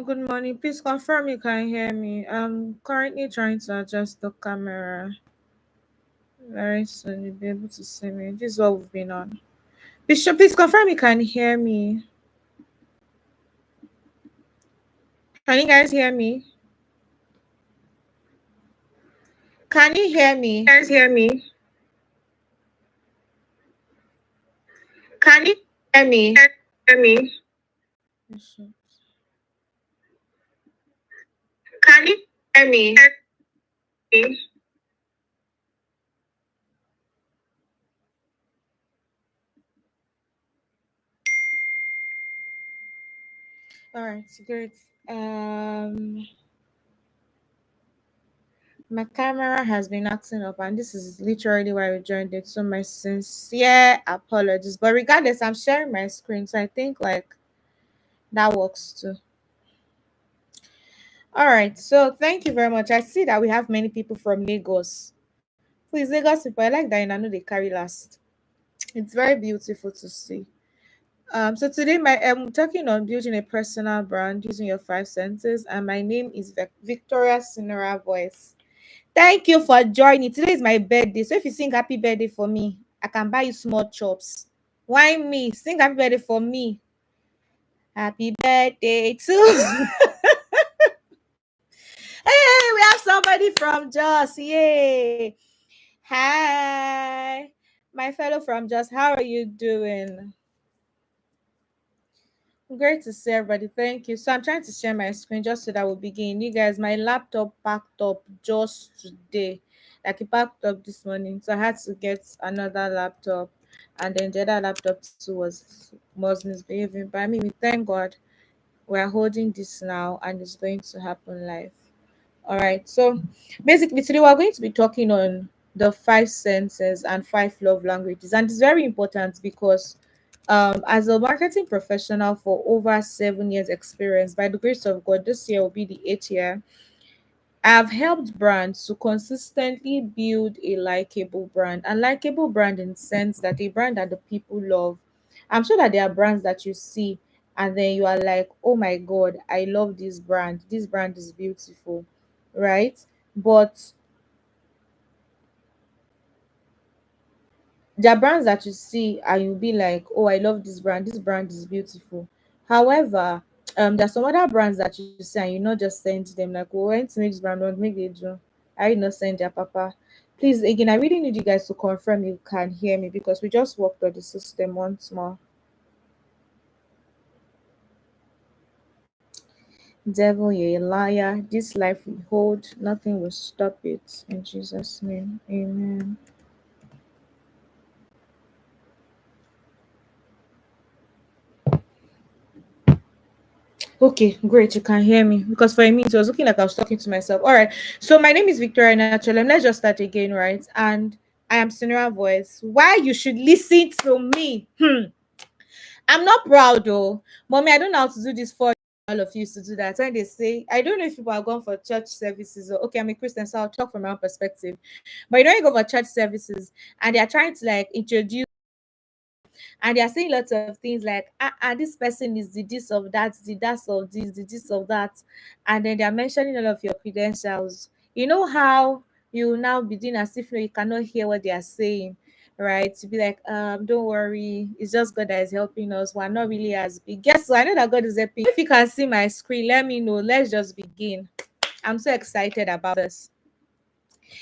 Good morning. Please confirm you can hear me. I'm currently trying to adjust the camera. Very soon you'll be able to see me. This is what we've been on. Bishop, please confirm you can hear me. Can you guys hear me? Can you hear me? Guys hear me? Can you hear me? Hear me? Bishop. Can you hear me? Hear me? All right, great. Um, my camera has been acting up, and this is literally why we joined it. So my sincere apologies. But regardless, I'm sharing my screen, so I think like that works too. All right, so thank you very much. I see that we have many people from Lagos. Please, Lagos people, I like that I know they carry last. It's very beautiful to see. So today I'm talking on building a personal brand using your five senses, and my name is Victoria Sinora Voice. Thank you for joining. Today is my birthday, so if you sing happy birthday for me, I can buy you small chops. Why me? Sing happy birthday for me. Happy birthday to Hey, we have somebody from Jos. Yay. Hi. My fellow from Jos, how are you doing? Great to see everybody. Thank you. So I'm trying to share my screen just so that we'll begin. You guys, my laptop packed up just today. Like it packed up this morning. So I had to get another laptop. And then the other laptop too was misbehaving. But I mean, we thank God we're holding this now and it's going to happen live. All right. So basically, today we're going to be talking on the five senses and five love languages. And it's very important because as a marketing professional for over 7 years experience, by the grace of God, this year will be the 8th year. I've helped brands to consistently build a likable brand, and likable brand in the sense that a brand that the people love. I'm sure that there are brands that you see and then you are like, oh my God, I love this brand. This brand is beautiful, right? But there are brands that you see and you'll be like, oh, I love this brand. This brand is beautiful. However, there's some other brands that you see and you not just send them like, oh, when to make this brand, don't make it do. I will not send their papa. Please, again, I really need you guys to confirm you can hear me because we just worked on the system once more. Devil, you're a liar. This life we hold, nothing will stop it. In Jesus' name, amen. Okay, great. You can hear me because for me it was looking like I was talking to myself. All right. So my name is Victoria Natural. Let's just start again, right? And I am Sonora Voice. Why you should listen to me? I'm not proud though, mommy. I don't know how to do this for all of you to do that. When they say, I don't know if people are going for church services or okay, I'm a Christian, so I'll talk from my own perspective. But you know, you go for church services and they are trying to like introduce and they are saying lots of things like this person is the this of that, the that of this, the this of that, and then they are mentioning all of your credentials. You know how you now be doing as if you cannot hear what they are saying, right? To be like, don't worry, it's just God that is helping us. We're not really as big. Guess what? I know that God is helping. If you can see my screen, let me know. Let's just begin. I'm so excited about this.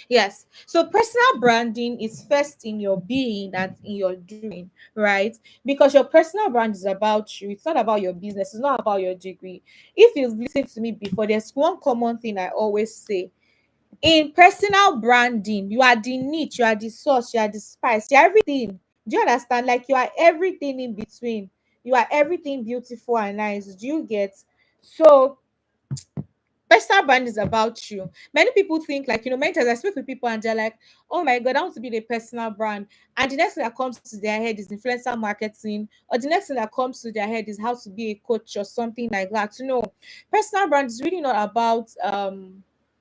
Yes. So personal branding is first in your being and in your doing, right? Because your personal brand is about you. It's not about your business. It's not about your degree. If you've listened to me before, there's one common thing I always say. In personal branding, you are the niche, you are the sauce, you are the spice, you're everything. Do you understand? Like you are everything in between. You are everything beautiful and nice. Do you get? So personal brand is about you. Many people think like, many times I speak with people and they're like, oh my God, I want to be the personal brand. And the next thing that comes to their head is influencer marketing, or the next thing that comes to their head is how to be a coach or something like that. Personal brand is really not about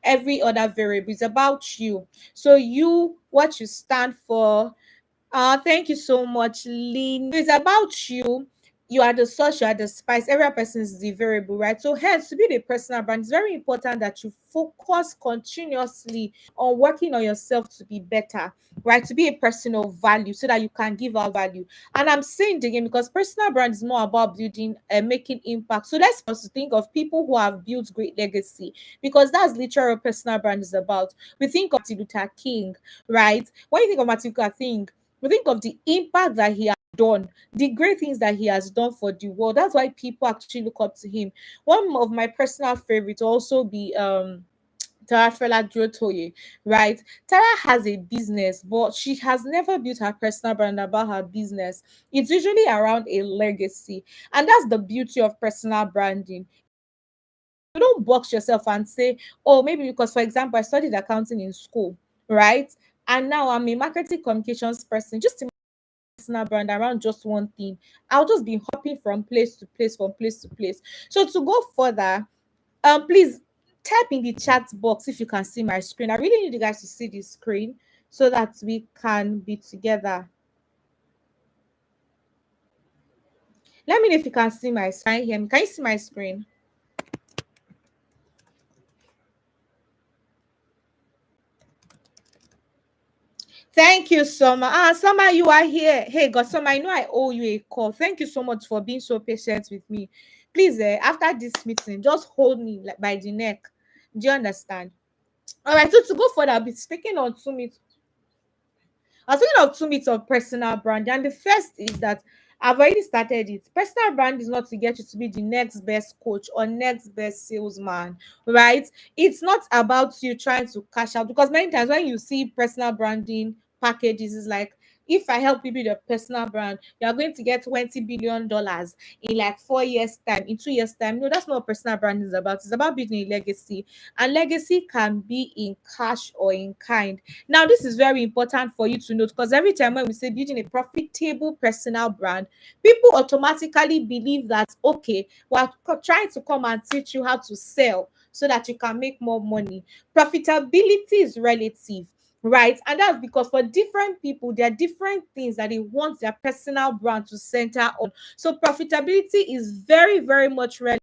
every other variable. It's about you. So you, what you stand for. Thank you so much, Lynn. It's about you. you are the sauce, you are the spice, every person is the variable, right? So hence, to build a personal brand, it's very important that you focus continuously on working on yourself to be better, right? To be a person of value so that you can give out value. And I'm saying it again because personal brand is more about building and making impact. So let's also think of people who have built great legacy, because that's literally what personal brand is about. We think of Martin Luther King, right? When you think of Martin Luther King, we think of the impact that he has done, the great things that he has done for the world. That's why people actually look up to him. One of my personal favorites also be Tara Fela Durotoye, right? Tara has a business, but she has never built her personal brand about her business. It's usually around a legacy, and that's the beauty of personal branding. You don't box yourself and say, oh, maybe because, for example, I studied accounting in school, right? And now I'm a marketing communications person. Just personal brand around just one thing, I'll just be hopping from place to place, from place to place. So to go further, please type in the chat box if you can see my screen. I really need you guys to see the screen so that we can be together. Let me know if you can see my screen. Hear me? Can you see my screen? Thank you so much. Summer, you are here. Hey, God, Summer, I know I owe you a call. Thank you so much for being so patient with me. Please, after this meeting, just hold me like by the neck. Do you understand? All right. So to go further, I'll be speaking on 2 minutes. I was thinking of 2 minutes of personal brand, and the first is that I've already started it. Personal brand is not to get you to be the next best coach or next best salesman, right? It's not about you trying to cash out, because many times when you see personal branding packages, it's like, if I help you build a personal brand, you're going to get $20 billion in like 4 years' time, in 2 years' time. No, that's not what personal brand is about. It's about building a legacy, and legacy can be in cash or in kind. Now, this is very important for you to note, because every time when we say building a profitable personal brand, people automatically believe that, okay, we're trying to come and teach you how to sell so that you can make more money. Profitability is relative, right? And that's because for different people, there are different things that they want their personal brand to center on. So, profitability is very, very much relevant,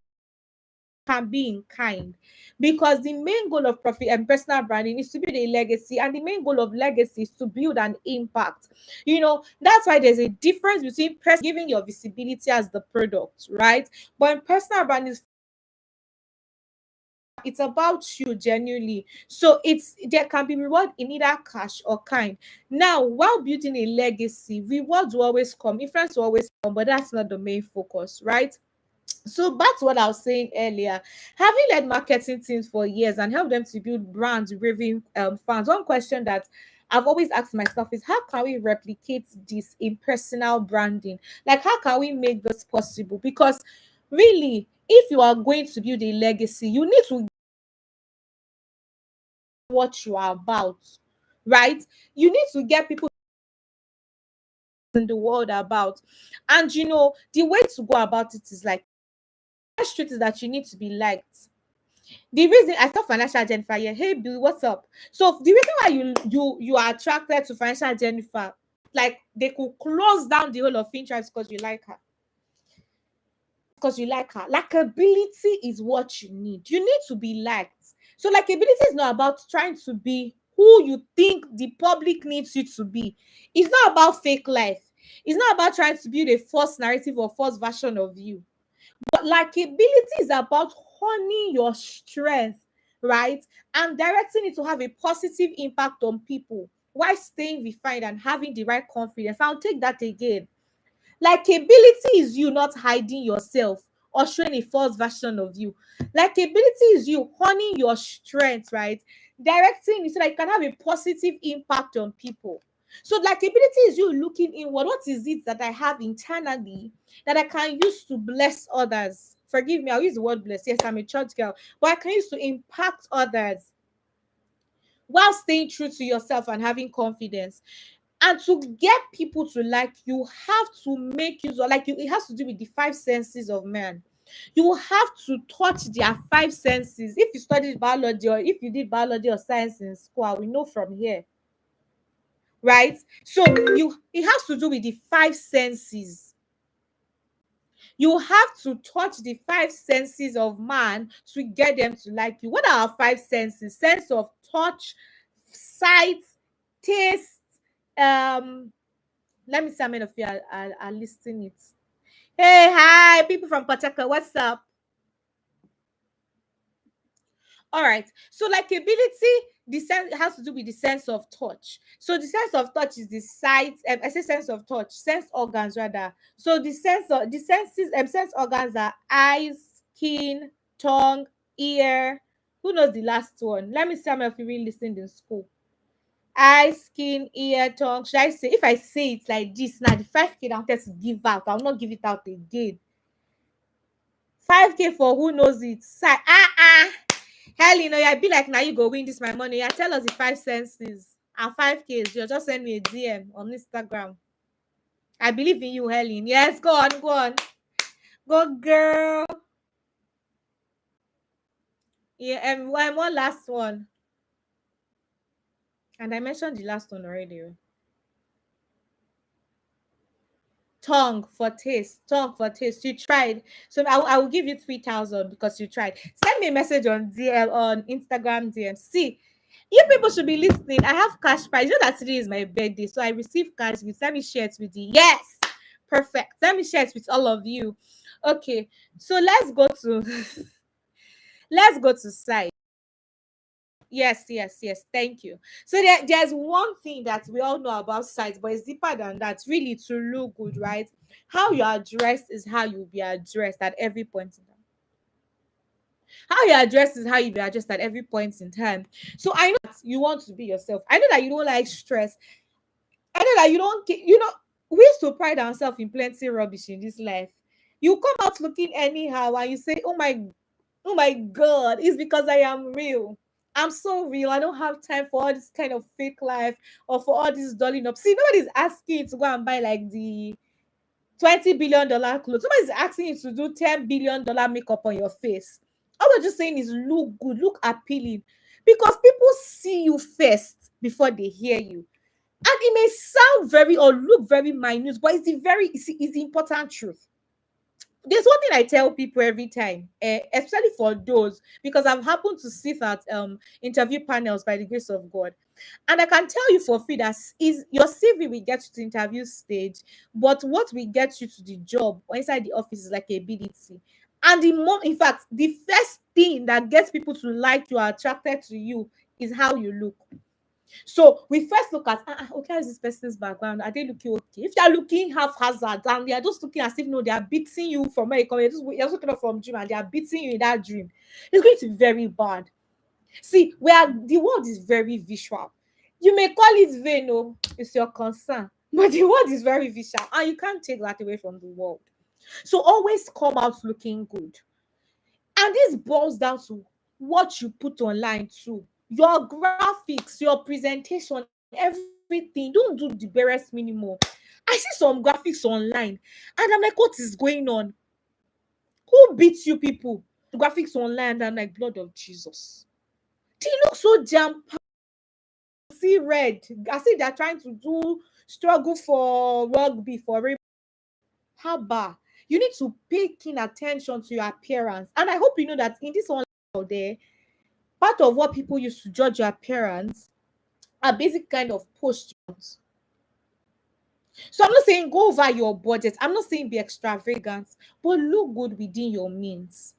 can be in kind, because the main goal of profit and personal branding is to build a legacy, and the main goal of legacy is to build an impact. That's why there's a difference between giving your visibility as the product, right? But in personal branding, it's about you genuinely. So it's there can be reward in either cash or kind. Now, while building a legacy, rewards will always come, influence will always come, but that's not the main focus, right? So back to what I was saying earlier, having led marketing teams for years and helped them to build brands, raving fans, one question that I've always asked myself is, how can we replicate this in personal branding? Like, how can we make this possible? Because really, if you are going to build a legacy, you need to what you are about, right? You need to get people in the world about. And the way to go about it is like, first truth is that you need to be liked. The reason I saw financial Jennifer here, hey Bill, what's up? So the reason why you are attracted to financial Jennifer, like they could close down the whole of Pinterest because you like her. Because you like her. Likability is what you need. You need to be liked. So likability is not about trying to be who you think the public needs you to be. It's not about fake life. It's not about trying to build a false narrative or false version of you. But likability is about honing your strength, right? And directing it to have a positive impact on people while staying refined and having the right confidence. I'll take that again. Likability is you not hiding yourself or showing a false version of you. Likability is you honing your strength, right? Directing it so that you can have a positive impact on people. So likability is you looking inward. What is it that I have internally that I can use to bless others? Forgive me, I'll use the word bless. Yes, I'm a church girl, but I can use to impact others while staying true to yourself and having confidence. And to get people to like you, have to make use of, like, it has to do with the five senses of man. You have to touch their five senses. If you studied biology, or if you did biology or science in school, we know from here, right? So it has to do with the five senses. You have to touch the five senses of man to get them to like you. What are our five senses? Sense of touch, sight, taste. Let me see how many of you are listing it. Hey, hi, people from Pataka, what's up? All right. So likability, the sense has to do with the sense of touch. So the sense of touch is the sight. I say sense of touch, sense organs rather. So the senses, sense organs are eyes, skin, tongue, ear. Who knows the last one? Let me see how many of you really listened in school. Eye, skin, ear, tongue. Should I say if I say it like this now, the 5K that I wanted to give out, I'll not give it out again. 5K for who knows it. Hell, I be like, now you go win this my money. Yeah, tell us the five senses and 5Ks. You just send me a DM on Instagram. I believe in you, Helen. Yes, go on, go on. Go, girl. Yeah, and one last one. And I mentioned the last one already. Tongue for taste. Tongue for taste. You tried. So I will give you 3,000 because you tried. Send me a message on DM on Instagram DM. See, you people should be listening. I have cash prize. You know that today is my birthday, so I receive cash gifts. Let me share it with you. Yes, perfect. Let me share it with all of you. Okay, so let's go to side. Yes, yes, yes. Thank you. So there's one thing that we all know about sight, but it's deeper than that. Really, to look good, right? How you are dressed is how you'll be addressed at every point in time. How you are dressed is how you be addressed at every point in time. So I know that you want to be yourself. I know that you don't like stress. I know that you don't. We used to pride ourselves in plenty rubbish in this life. You come out looking anyhow, and you say, oh my God, it's because I am real. I'm so real. I don't have time for all this kind of fake life or for all this dolling up. See, nobody's asking you to go and buy like the $20 billion clothes. Somebody's asking you to do $10 billion makeup on your face. All we're just saying is look good, look appealing. Because people see you first before they hear you. And it may sound very or look very minute, but it's the important truth. There's one thing I tell people every time, especially for those, because I've happened to sit at interview panels by the grace of God. And I can tell you for free that is your CV will get you to interview stage, but what will get you to the job or inside the office is like ability. And in fact, the first thing that gets people to like you or attracted to you is how you look. So we first look at okay, how is this person's background? Are they looking okay? If they are looking haphazard and they are just looking as if no, they are beating you from where you come, you're just looking up from dream and they are beating you in that dream, it's going to be very bad. See, where the world is very visual. You may call it vain, no, it's your concern. But the world is very visual, and you can't take that away from the world. So always come out looking good. And this boils down to what you put online too. Your graphics, your presentation, everything. Don't do the barest minimum. I see some graphics online, and I'm like, what is going on? Who beats you people? Graphics online, and I'm like, blood of Jesus. They look so jam see red. I see they're trying to do struggle for rugby for haba. You need to pay keen attention to your appearance. And I hope you know that in this online out there, part of what people use to judge your appearance are basic kind of postures. So I'm not saying go over your budget. I'm not saying be extravagant, but look good within your means.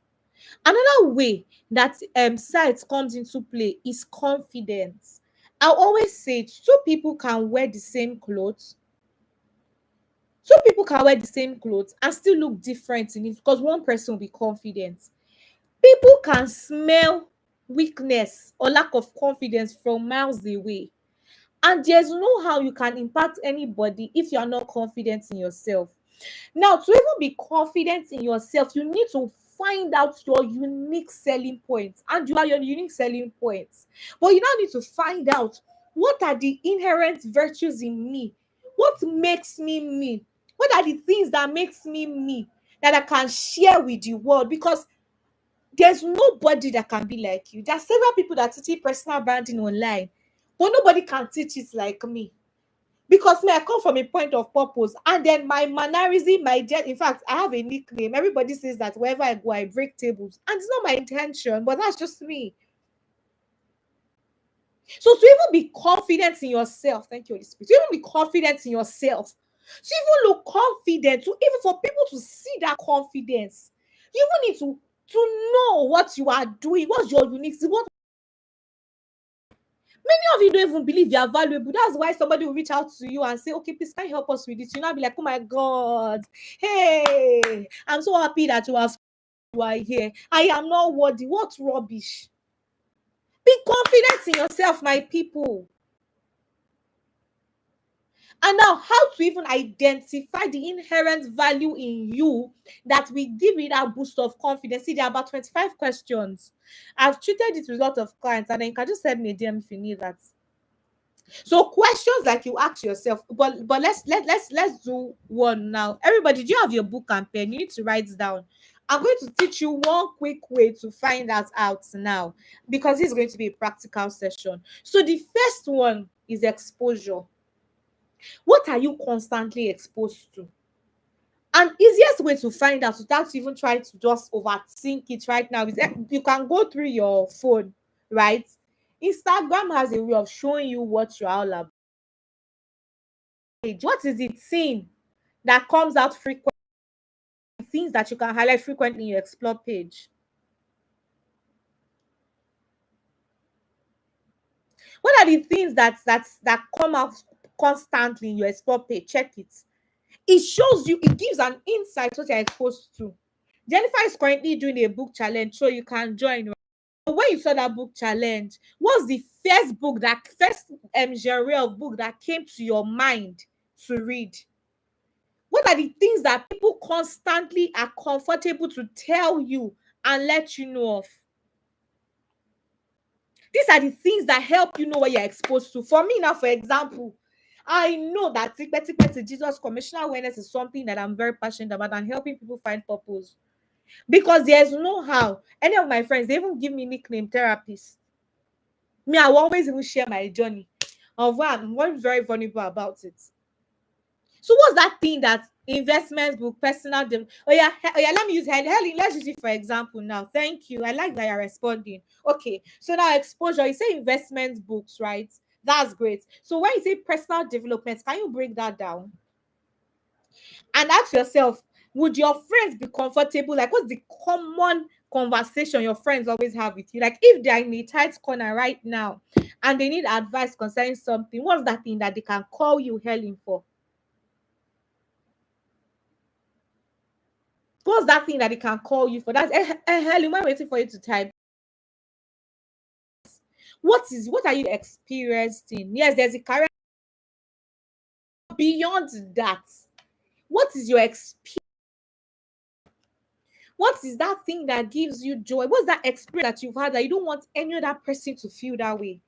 Another way that sight comes into play is confidence. I always say two people can wear the same clothes. Two people can wear the same clothes and still look different in it because one person will be confident. People can smell weakness or lack of confidence from miles away. And there's no how you can impact anybody if you are not confident in yourself. Now, to even be confident in yourself, you need to find out your unique selling points, and you are your unique selling points. But you now need to find out what are the inherent virtues in me, what makes me me, what are the things that makes me me that I can share with the world, because there's nobody that can be like you. There are several people that teach personal branding online, but nobody can teach it like me. Because me, I come from a point of purpose, and then my mannerism, in fact, I have a nickname. Everybody says that wherever I go, I break tables, and it's not my intention, but that's just me. So to even be confident in yourself, thank you, Holy Spirit, to even be confident in yourself, to even look confident, to even for people to see that confidence, you even need to know what you are doing, what's your unique, what many of you don't even believe you are valuable. That's why somebody will reach out to you and say, okay, please, can you help us with this? You'll not be like, oh my God, hey, I'm so happy that you are here. I am not worthy. What rubbish. Be confident in yourself, my people. And now, how to even identify the inherent value in you that will give you that boost of confidence. See, there are about 25 questions. I've treated it with a lot of clients, and then you can just send me a DM if you need that. So questions like you ask yourself, but let's do one now. Everybody, do you have your book and pen? You need to write it down. I'm going to teach you one quick way to find that out now, because this is going to be a practical session. So the first one is exposure. What are you constantly exposed to? And easiest way to find out without even trying to just overthink it right now is you can go through your phone, right? Instagram has a way of showing you what you're all about. What is the thing that comes out frequently? Things that you can highlight frequently in your explore page. What are the things that come out constantly in your explore page? Check it. It shows you, it gives an insight what you're exposed to. Jennifer is currently doing a book challenge, so you can join. When you saw that book challenge, what's the first book, that first genre of book that came to your mind to read? What are the things that people constantly are comfortable to tell you and let you know of? These are the things that help you know what you're exposed to. For me now, for example, I know that Jesus commissioner awareness is something that I'm very passionate about, and helping people find purpose. Because there's no how. Any of my friends, they even give me nickname therapist. Me, I will always even share my journey of why I'm very vulnerable about it. So what's that thing that investment book, oh yeah, let me use Helen. Let's use it for example now. Thank you. I like that you're responding. Okay, so now exposure, you say investment books, right? That's great. So when you say personal development, can you break that down and ask yourself, would your friends be comfortable? Like, what's the common conversation your friends always have with you? Like, if they're in a tight corner right now and they need advice concerning something, what's that thing that they can call you Helen for? What's that thing that they can call you for? That's Helen, we're waiting for you to type. What are you experiencing? Yes, there's a career. Beyond that, what is your experience? What is that thing that gives you joy? What's that experience that you've had that you don't want any other person to feel that way?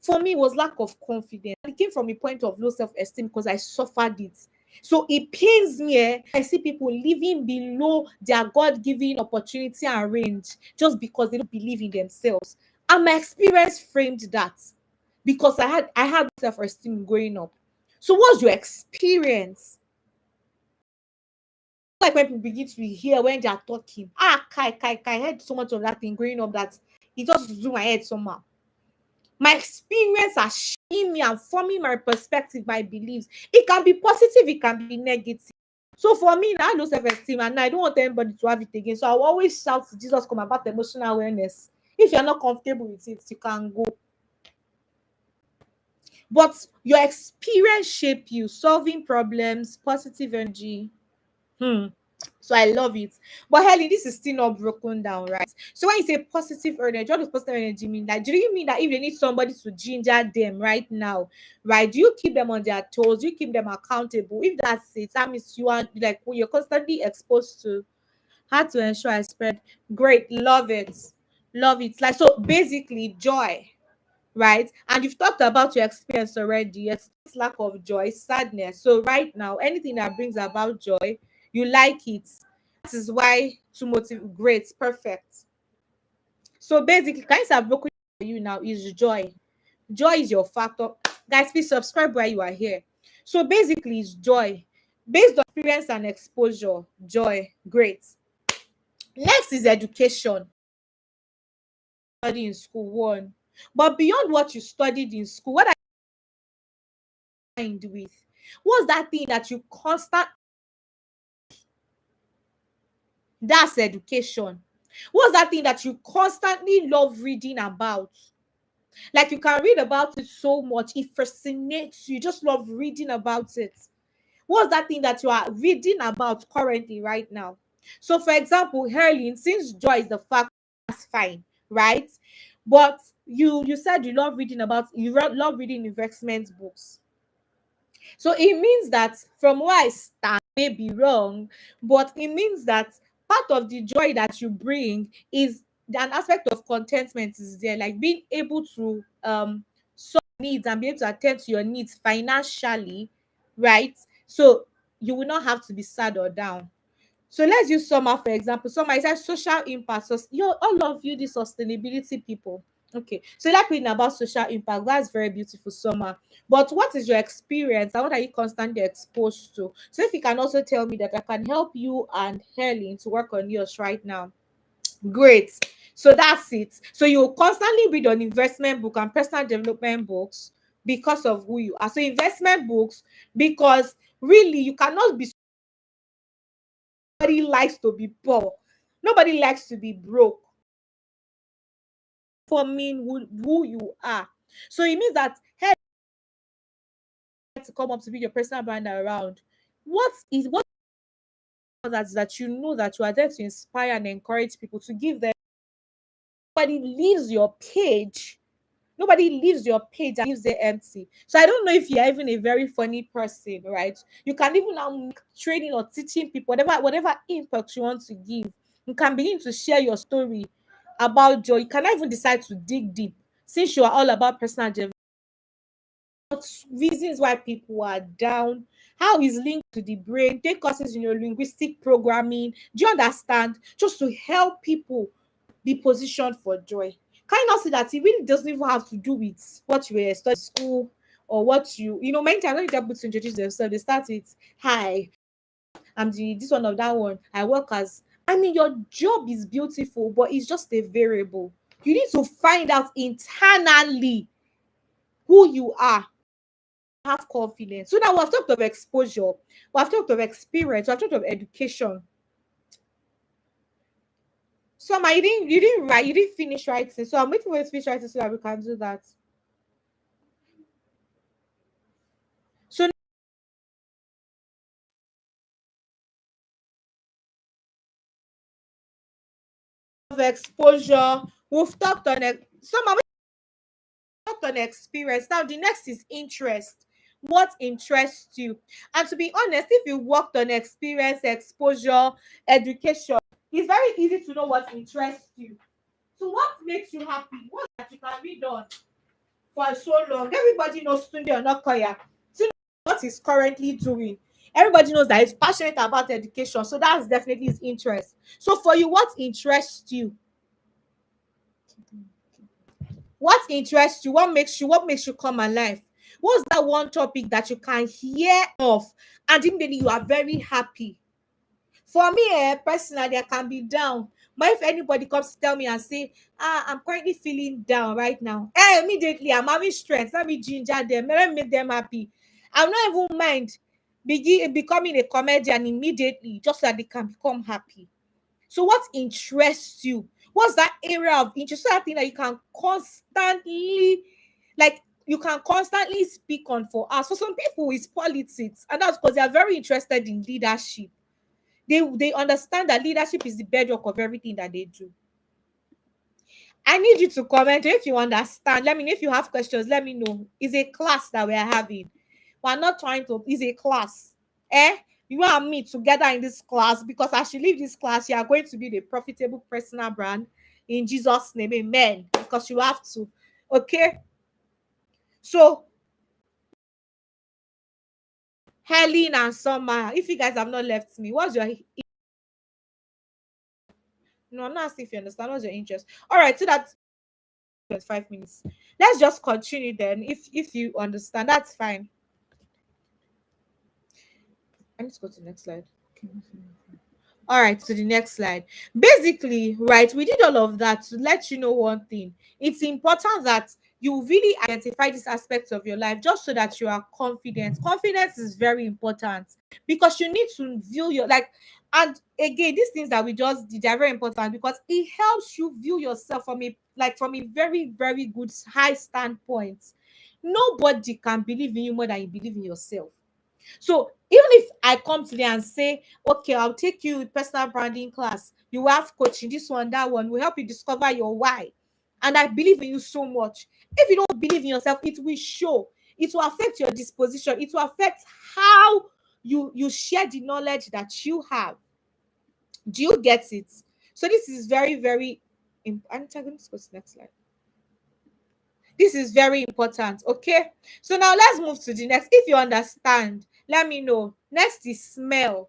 For me, it was lack of confidence. It came from a point of low self-esteem because I suffered it. So it pains me. I see people living below their God-given opportunity and range just because they don't believe in themselves. And my experience framed that, because I had self-esteem growing up. So what's your experience? Like when people begin to hear when they are talking, kai, I heard so much of that thing growing up that it just do my head somehow. My experience has shaped me and forming my perspective, my beliefs. It can be positive, it can be negative. So for me, I have no self-esteem, and I don't want anybody to have it again. So I will always shout to Jesus come about emotional awareness. If you're not comfortable with it, you can go. But your experience shape you, solving problems, positive energy. So I love it. But Helen, this is still not broken down, right? So when you say positive energy, what does positive energy mean? Like, do you mean that if they need somebody to ginger them right now, right? Do you keep them on their toes? Do you keep them accountable? If that's it, that means you are like you're constantly exposed to how to ensure I spread. Great, love it. Love it. Like, so basically joy, right? And you've talked about your experience already. It's lack of joy, sadness. So right now, anything that brings about joy, you like it. That is why to motivate. Great, perfect. So basically, kinds of broken for you now is joy. Joy is your factor. Guys, please subscribe while you are here. So basically, it's joy. Based on experience and exposure, joy. Great. Next is education. Study in school, one. But beyond what you studied in school, what are you mind with? What's that thing that you constant that's education? What's that thing that you constantly love reading about? Like you can read about it so much, it fascinates you, just love reading about it. What's that thing that you are reading about currently right now? So, for example, Hurling, since joy is the fact, that's fine, right? But you said you love reading about love reading investment books. So it means that from where I stand, may be wrong, but it means that part of the joy that you bring is an aspect of contentment is there, like being able to solve needs and be able to attend to your needs financially, right? So you will not have to be sad or down. So let's use Summer for example. Summer is like social impact. So you all of you, the sustainability people. Okay, so like reading about social impact. That's very beautiful, Summer. But what is your experience and what are you constantly exposed to? So if you can also tell me that I can help you and Helen to work on yours right now. Great. So that's it. So you constantly read on investment book and personal development books because of who you are. So investment books because really you cannot be nobody likes to be poor. Nobody likes to be broke. For mean who you are. So it means that hey, to come up to be your personal brand around. What that you know that you are there to inspire and encourage people to give them. Nobody leaves your page. Nobody leaves your page and leaves it empty. So I don't know if you're even a very funny person, right? You can even now make training or teaching people whatever impact you want to give. You can begin to share your story about joy. You cannot even decide to dig deep since you are all about personal development. Reasons why people are down, how is linked to the brain, take courses in your linguistic programming. Do you understand? Just to help people be positioned for joy. Can you not see that it really doesn't even have to do with what you were studying in school or what you know, many times when you tell people to introduce themselves, they start with hi, I'm the this one of that one. I work as I mean your job is beautiful, but it's just a variable. You need to find out internally who you are, have confidence. So now we've talked of exposure, we've talked of experience, we've talked of education. So my you didn't write, you didn't finish writing. So I'm waiting for you to finish writing so that we can do that. So of exposure, we've talked on it. Some are talked on experience. Now the next is interest. What interests you? And to be honest, if you worked on experience, exposure, education, it's very easy to know what interests you. So what makes you happy? What that you can read on for so long? Everybody knows Tunde Onakoya. Tunde what he's currently doing. Everybody knows that he's passionate about education. So that's definitely his interest. So for you, what interests you? What interests you? What makes you come alive? What's that one topic that you can hear of and immediately you are very happy? For me, personally, I can be down. But if anybody comes to tell me and say, I'm currently feeling down right now, immediately I'm having strength. Let me ginger them, let me make them happy. I'll not even mind becoming a comedian immediately just so that they can become happy. So what interests you? What's that area of interest? So that thing that you can constantly, like, you can constantly speak on for us. For some people, it's politics, and that's because they are very interested in leadership. They understand that leadership is the bedrock of everything that they do. I need you to comment if you understand. Let me know if you have questions. Let me know. It's a class that we are having. We're not trying to. It's a class. You and me together in this class because as you leave this class, you are going to be the profitable personal brand in Jesus' name. Amen. Because you have to. Okay. So Helen and Summer, if you guys have not left me, what's your no? I'm not asking if you understand. What's your interest? All right. So that's 5 minutes. Let's just continue then. If you understand, that's fine. I need to go to the next slide. Okay. All right, to the next slide. Basically, right, we did all of that to let you know one thing. It's important that you really identify these aspects of your life just so that you are confident. Confidence is very important because you need to view your like, and again, these things that we just did are very important because it helps you view yourself from a from a very, very good high standpoint. Nobody can believe in you more than you believe in yourself. So even if I come today and say, okay, I'll take you with personal branding class, you will have coaching, this one, that one will help you discover your why. And I believe in you so much. If you don't believe in yourself, it will show. It will affect your disposition. It will affect how you share the knowledge that you have. Do you get it? So this is very, very important. I'm going to go to the next slide. This is very important. Okay. So now let's move to the next. If you understand, let me know. Next is smell.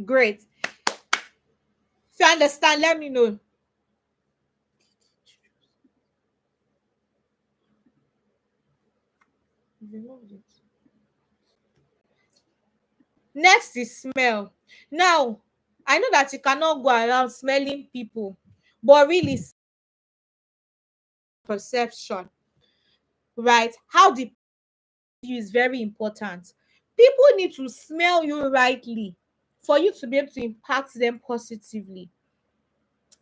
Great. If you understand, let me know. Next is smell. Now, I know that you cannot go around smelling people, but really perception, right? How the you is very important. People need to smell you rightly for you to be able to impact them positively.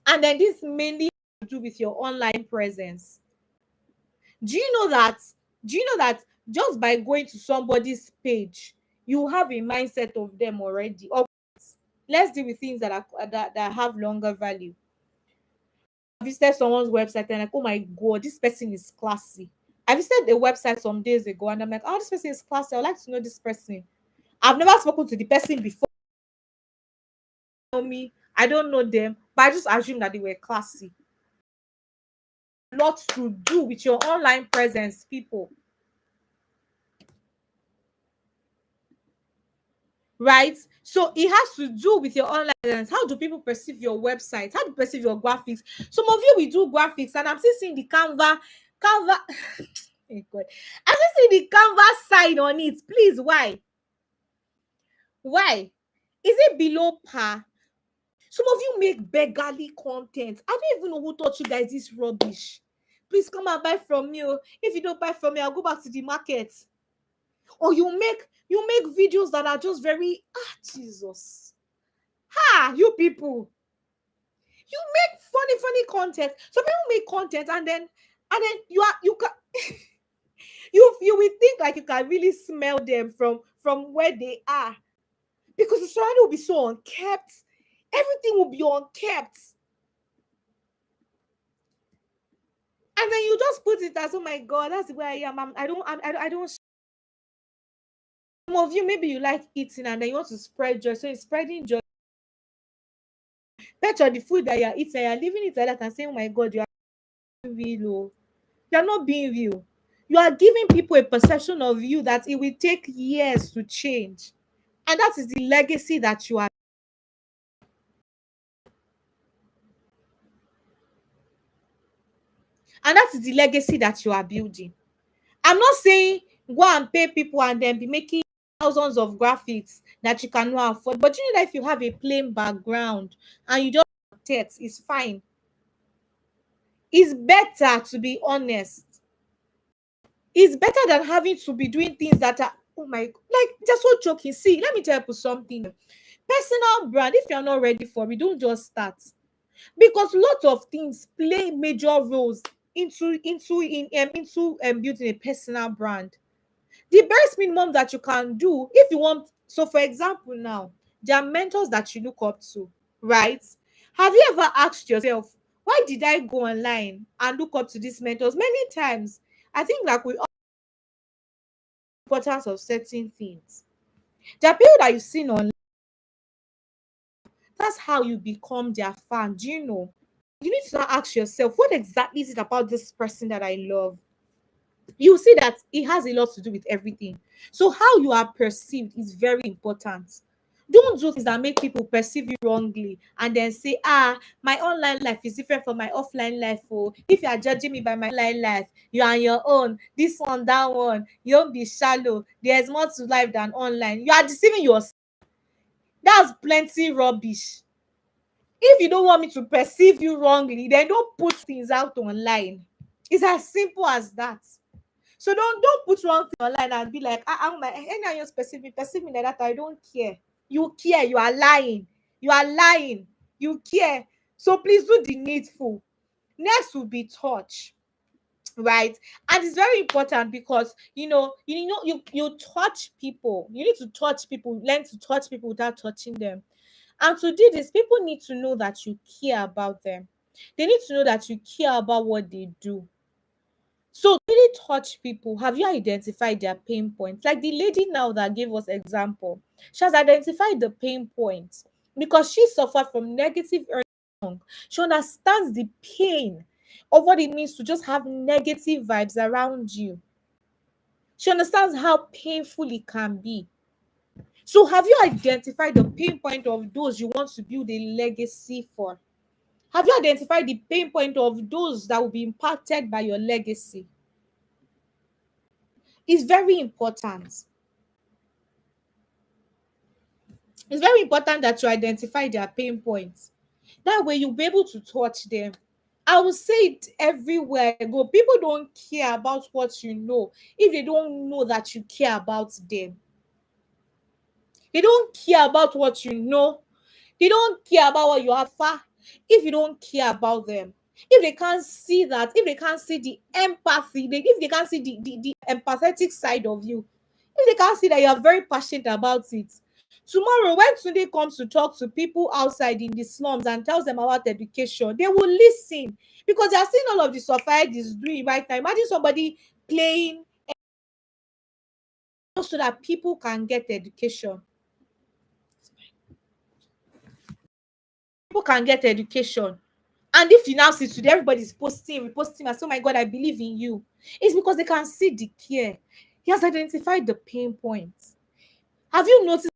And then this mainly to do with your online presence. Do you know that? Do you know that just by going to somebody's page, you have a mindset of them already? Or let's deal with things that that have longer value. I visited someone's website and like, oh my god, this person is classy. I visited a website some days ago and I'm like, oh, this person is classy. I'd like to know this person. I've never spoken to the person before. Know me, I don't know them, but I just assume that they were classy. Lots to do with your online presence, people. Right? So it has to do with your online presence. How do people perceive your website? How do you perceive your graphics? Some of you will do graphics, and I'm still seeing the Canva. Oh God. I'm still seeing the Canva sign on it. Please, why? Why? Is it below par? Some of you make beggarly content. I don't even know who taught you guys this rubbish. Please come and buy from me. Oh. If you don't buy from me, I'll go back to the market. Or you make videos that are just very Jesus. Ha, you people. You make funny content. Some people make content and then you can you will think like you can really smell them from where they are because the surrounding will be so unkept. Everything will be unkept. And then you just put it as, oh my god, that's where I am. I don't. Some of you maybe you like eating and then you want to spread joy, so you're spreading joy. Better the food that you're eating, you're leaving it like that and saying, oh my god, you are real. Oh. You're not being real. You are giving people a perception of you that it will take years to change, and that is the legacy that you are. And that is the legacy that you are building. I'm not saying go and pay people and then be making thousands of graphics that you cannot afford. But you know that if you have a plain background and you just text, it's fine. It's better to be honest. It's better than having to be doing things that are oh my like just so joking. See, let me tell you something. Personal brand, if you're not ready for it, don't just start. Because lots of things play major roles into building a personal brand. The best minimum that you can do if you want, so for example now, there are mentors that you look up to, right? Have you ever asked yourself, why did I go online and look up to these mentors? Many times I think like we all importance of certain things. There are people that you've seen online. That's how you become their fan. Do you know? You need to now ask yourself, what exactly is it about this person that I love? You see that it has a lot to do with everything. So how you are perceived is very important. Don't do things that make people perceive you wrongly and then say, my online life is different from my offline life. Oh, if you are judging me by my online life, you are on your own. This one, that one, you don't be shallow. There's more to life than online. You are deceiving yourself. That's plenty rubbish. If you don't want me to perceive you wrongly, then don't put things out online. It's as simple as that. So don't put wrong thing online and be like, my anyhow you perceive me like that. I don't care. You care, you are lying. You are lying. You care. So please do the needful. Next will be touch. Right. And it's very important because you touch people. You need to touch people, learn to touch people without touching them. And to do this, people need to know that you care about them. They need to know that you care about what they do. So really touch people. Have you identified their pain points? Like the lady now that gave us example, she has identified the pain points because she suffered from negative earning. She understands the pain of what it means to just have negative vibes around you. She understands how painful it can be. So have you identified the pain point of those you want to build a legacy for? Have you identified the pain point of those that will be impacted by your legacy? It's very important. It's very important that you identify their pain points. That way you'll be able to touch them. I will say it everywhere I go. People don't care about what you know if they don't know that you care about them. They don't care about what you know. They don't care about what you offer if you don't care about them. If they can't see that, if they can't see the empathy, if they can't see the empathetic side of you, if they can't see that you are very passionate about it, tomorrow when Tunde comes to talk to people outside in the slums and tells them about education, they will listen because they are seeing all of the society is doing right now. Imagine somebody playing so that people can get education. People can get education. And if you now see today, everybody's posting, reposting, and so my God, I believe in you. It's because they can see the care. He has identified the pain points. Have you noticed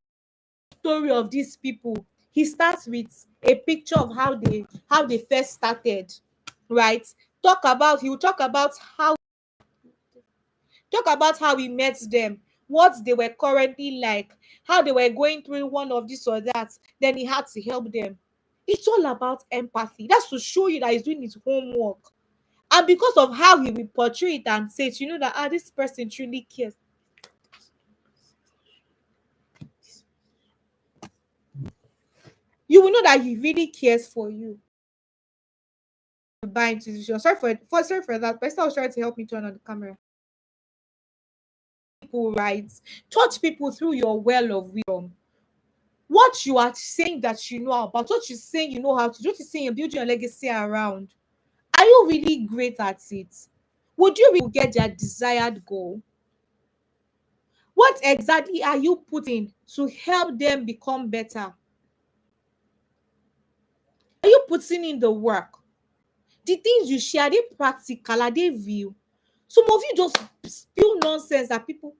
the story of these people? He starts with a picture of how they first started, right? He will talk about how he met them, what they were currently like, how they were going through one of this or that. Then he had to help them. It's all about empathy. That's to show you that he's doing his homework. And because of how he will portray it and say it, you know that this person truly cares. You will know that he really cares for you. Buy into this. Sorry for that. But I was trying to help me turn on the camera. People, right? Touch people through your well of wisdom. What you are saying that you know about, what you're saying you know how to do, what you're saying you're building your legacy around. Are you really great at it? Would you really get their desired goal? What exactly are you putting to help them become better? Are you putting in the work? The things you share, are they practical? Are they real? Some of you just spill nonsense that people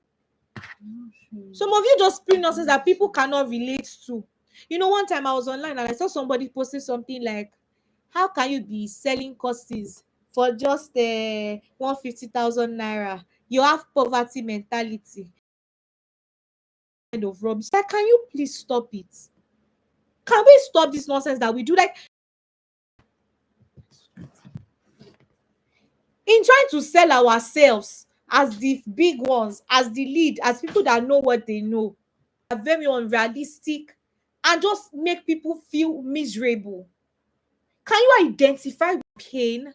some of you just spill nonsense that people cannot relate to. One time I was online and I saw somebody posting something like, how can you be selling courses for just 150,000 naira? You have poverty mentality. Kind of rubbish. Like, can you please stop it? Can we stop this nonsense that we do? Like, in trying to sell ourselves as the big ones, as the lead, as people that know what they know, are very unrealistic and just make people feel miserable. Can you identify pain?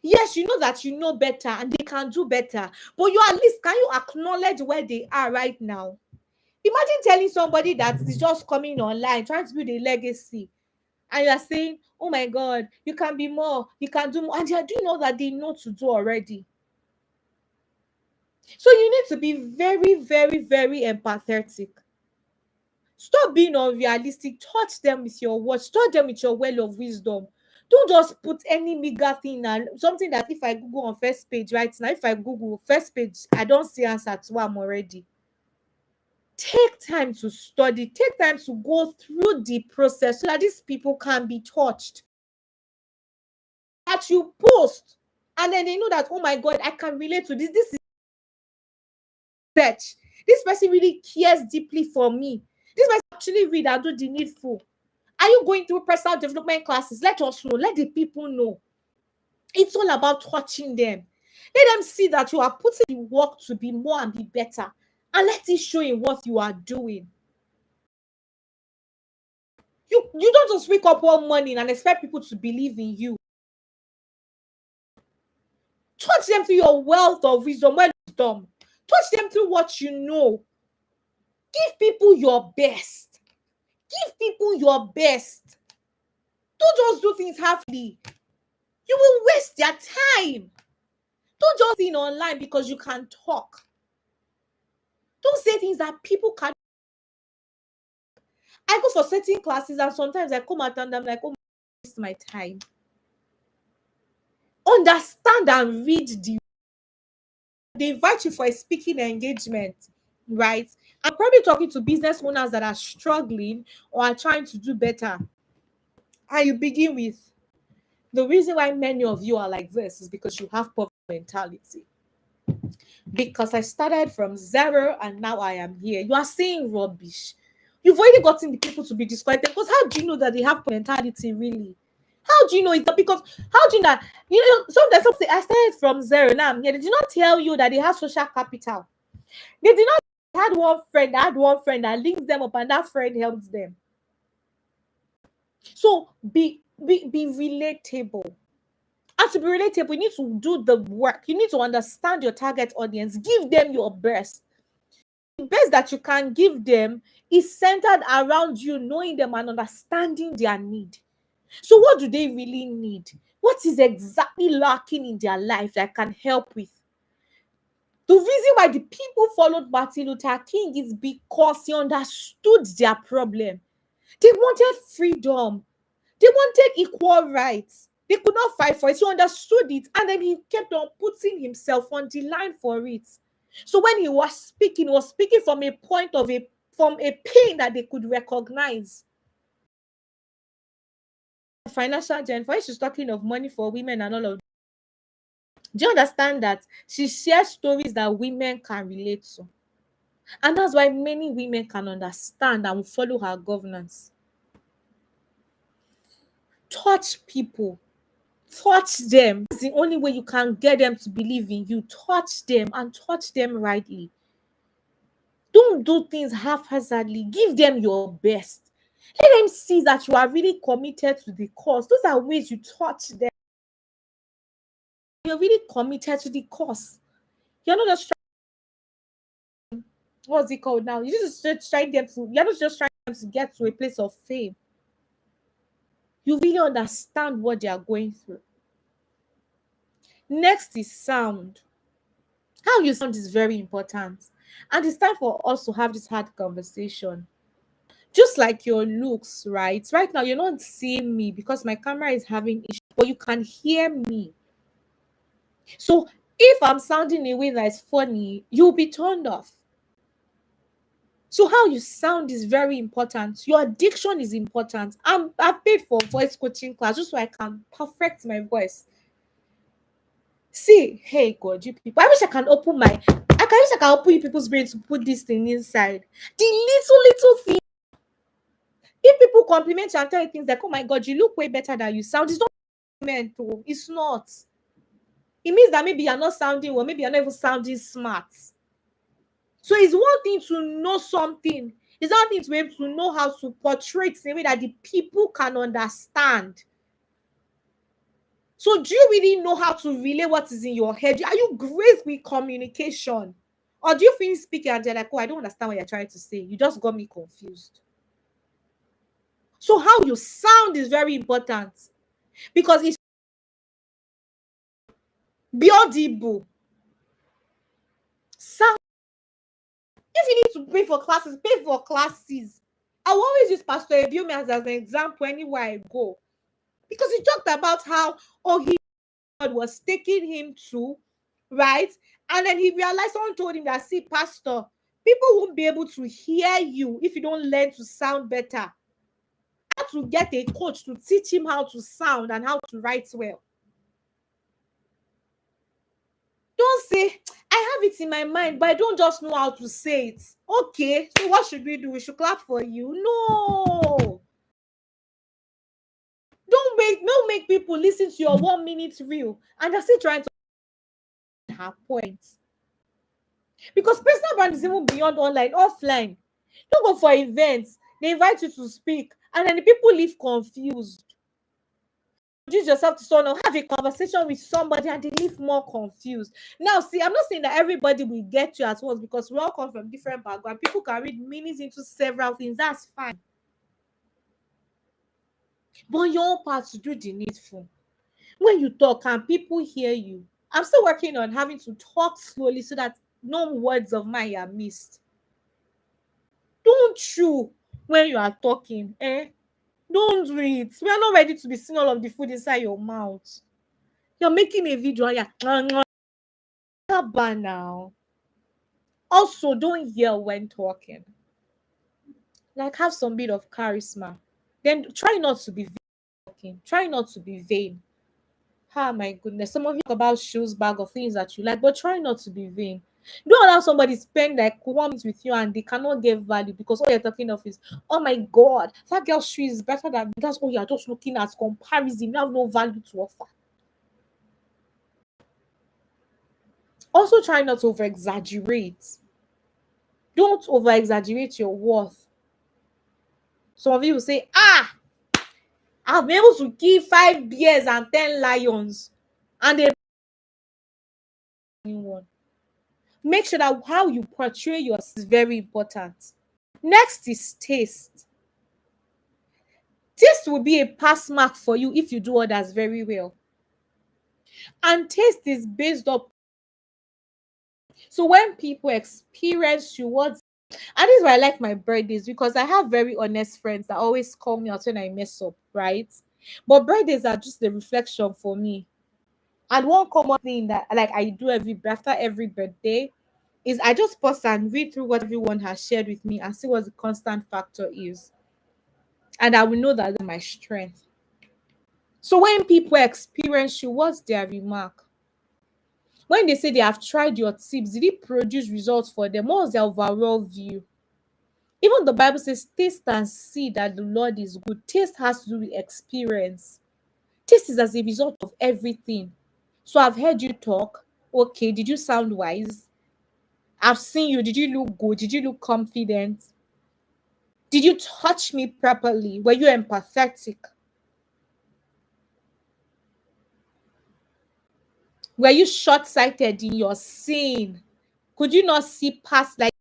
Yes, you know that you know better and they can do better, but you at least can you acknowledge where they are right now? Imagine telling somebody that is just coming online trying to build a legacy and you're saying, oh my God, you can be more, you can do more, and you're doing all that they know to do already. So you need to be very, very, very empathetic. Stop being unrealistic. Touch them with your words. Touch them with your well of wisdom. Don't just put any meager thing and something that if I Google on first page right now, if I Google first page, I don't see answer to am already. Take time to study, take time to go through the process so that these people can be touched. That you post, and then they know that, oh my God, I can relate to this. This is search. This person really cares deeply for me. This person actually read and do the needful. Are you going through personal development classes? Let us know. Let the people know. It's all about touching them. Let them see that you are putting the work to be more and be better. And let it show in what you are doing. You don't just wake up one morning and expect people to believe in you. Touch them through your wealth of wisdom. Touch them through what you know. Give people your best. Give people your best. Don't just do things halfly. You will waste their time. Don't just think online because you can talk. Don't say things that people can. I go for certain classes and sometimes I come out and I'm like, oh, waste my time. Understand and read they invite you for a speaking engagement, right? I'm probably talking to business owners that are struggling or are trying to do better. And you begin with, the reason why many of you are like this is because you have poverty mentality. Because I started from zero and now I am here. You are saying rubbish. You've already gotten the people to be disquieted because how do you know that they have mentality really? How do you know it's not because how do you know? Sometimes some say I started from zero. Now I'm here. They did not tell you that they have social capital. They did not had one friend that links them up and that friend helps them. So be relatable. And to be relatable, you need to do the work. You need to understand your target audience. Give them your best. The best that you can give them is centered around you knowing them and understanding their need. So what do they really need? What is exactly lacking in their life that can help with? The reason why the people followed Martin Luther King is because he understood their problem. They wanted freedom. They wanted equal rights. They could not fight for it. He understood it. And then he kept on putting himself on the line for it. So when he was speaking from a point of from a pain that they could recognize. Financial Gen, for she's talking of money for women and all of. Do you understand that she shares stories that women can relate to? And that's why many women can understand and will follow her governance. Touch people. Touch them. That's the only way you can get them to believe in you. Touch them and touch them rightly. Don't do things haphazardly. Give them your best. Let them see that you are really committed to the cause. Those are ways you touch them. You're really committed to the cause. You're not just trying, what's it called now? You're just trying them to, you're not just trying them to get to a place of fame. You really understand what they are going through. Next is sound. How you sound is very important. And it's time for us to have this hard conversation. Just like your looks, right? Right now, you're not seeing me because my camera is having issues, but you can hear me. So if I'm sounding in a way that's funny, you'll be turned off. So how you sound is very important. Your diction is important. I've paid for voice coaching class just so I can perfect my voice. See, hey God, you people. I wish I can open you people's brain to put this thing inside. The little thing. If people compliment you and tell you things like, oh my God, you look way better than you sound, it's not meant to. It's not. It means that maybe you're not sounding well, maybe you're not even sounding smart. So it's one thing to know something. It's one thing to be able to know how to portray it in a way that the people can understand. So do you really know how to relay what is in your head? Are you great with communication? Or do you finish speaking and they're like, oh, I don't understand what you're trying to say. You just got me confused. So how you sound is very important because it's be audible. Sound. If you need to pay for classes, pay for classes. I will always use Pastor Ebiome as an example anywhere I go. Because he talked about how God was taking him to, right? And then he realized someone told him that, see, Pastor, People won't be able to hear you if you don't learn to sound better. How to get a coach to teach him how to sound and how to write well. Don't say, I have it in my mind, but I don't just know how to say it. Okay, so what should we do? We should clap for you. No. Don't make people listen to your 1 minute reel and they're still trying to have points. Because personal brand is even beyond online, offline. Don't go for events. They invite you to speak, and then the people leave confused. Introduce yourself to someone, have a conversation with somebody, and they leave more confused. Now, see, I'm not saying that everybody will get you at once because we all come from different backgrounds. People can read meanings into several things. That's fine. But your own part to do the needful. When you talk and people hear you, I'm still working on having to talk slowly so that no words of mine are missed. Don't chew when you are talking, eh? Don't do it. We are not ready to be seeing all of the food inside your mouth. You're making a video and you're now. Also, don't yell when talking. Like, have some bit of charisma. Then try not to be talking. Try not to be vain. Ah, my goodness. Some of you talk about shoes, bag, or things that you like, but try not to be vain. Don't allow somebody spend like 1 minute with you and they cannot get value because all you're talking of is, oh my god, that girl's shoe is better than me. That's all you're just looking at comparison. You have no value to offer. Also, try not to over exaggerate. Don't over exaggerate your worth. Some of you will say, I've been able to kill 5 bears and 10 lions, and they one. Make sure that how you portray yourself is very important. Next is taste. Taste will be a pass mark for you if you do others very well. And taste is based up. So when people experience you, and this is why I like my birthdays, because I have very honest friends that always call me out when I mess up, right? But birthdays are just the reflection for me. And one common thing that like I do after every birthday is I just pause and read through what everyone has shared with me and see what the constant factor is. And I will know that that's my strength. So when people experience you, what's their remark? When they say they have tried your tips, did it produce results for them? What was their overall view? Even the Bible says, taste and see that the Lord is good. Taste has to do with experience. Taste is as a result of everything. So I've heard you talk. Okay, did you sound wise? I've seen you. Did you look good? Did you look confident? Did you touch me properly? Were you empathetic? Were you short-sighted in your seeing? Could you not see past like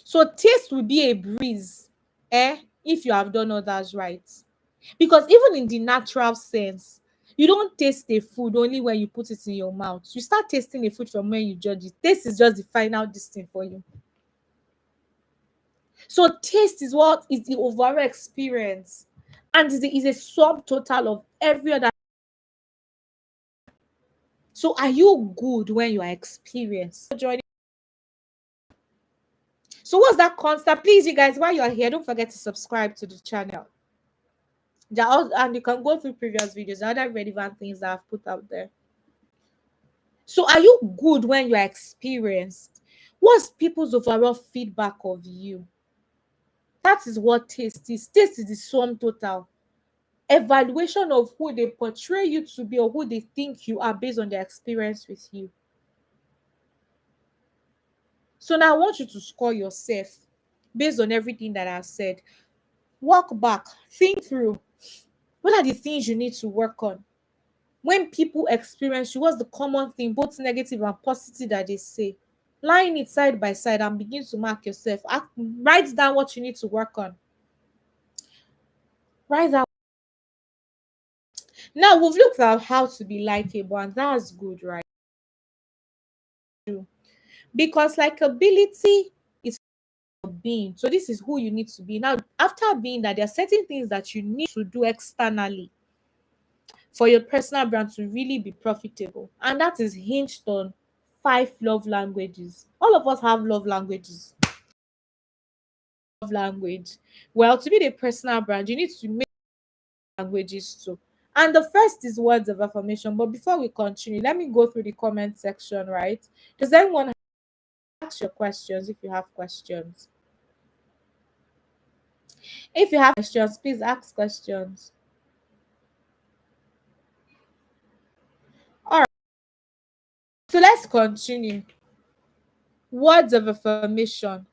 so taste will be a breeze, if you have done others right. Because even in the natural sense, you don't taste the food only when you put it in your mouth. You start tasting the food from when you judge it. Taste is just the final distance for you. So taste is what is the overall experience, and is a subtotal of every other. So are you good when you are experienced? So what's that constant? Please, you guys, while you are here, don't forget to subscribe to the channel. And you can go through previous videos, other relevant things that I've put out there. So are you good when you are experienced? What's people's overall feedback of you? That is what taste is. Taste is the sum total evaluation of who they portray you to be or who they think you are based on their experience with you. So now I want you to score yourself based on everything that I've said. Walk back, think through. What are the things you need to work on? When people experience you, what's the common thing, both negative and positive, that they say? Line it side by side and begin to mark yourself. Write down what you need to work on. Write down. Now we've looked at how to be likable, and that's good, right? Because likability is being. So this is who you need to be. Now, after being that, there are certain things that you need to do externally for your personal brand to really be profitable. And that is hinged on 5 love languages. All of us have love languages. Love language. Well, to be the personal brand, you need to make languages too. And the first is words of affirmation. But before we continue, let me go through the comment section, right? Does anyone ask your questions if you have questions? If you have questions, please ask questions. All right. So let's continue. Words of affirmation.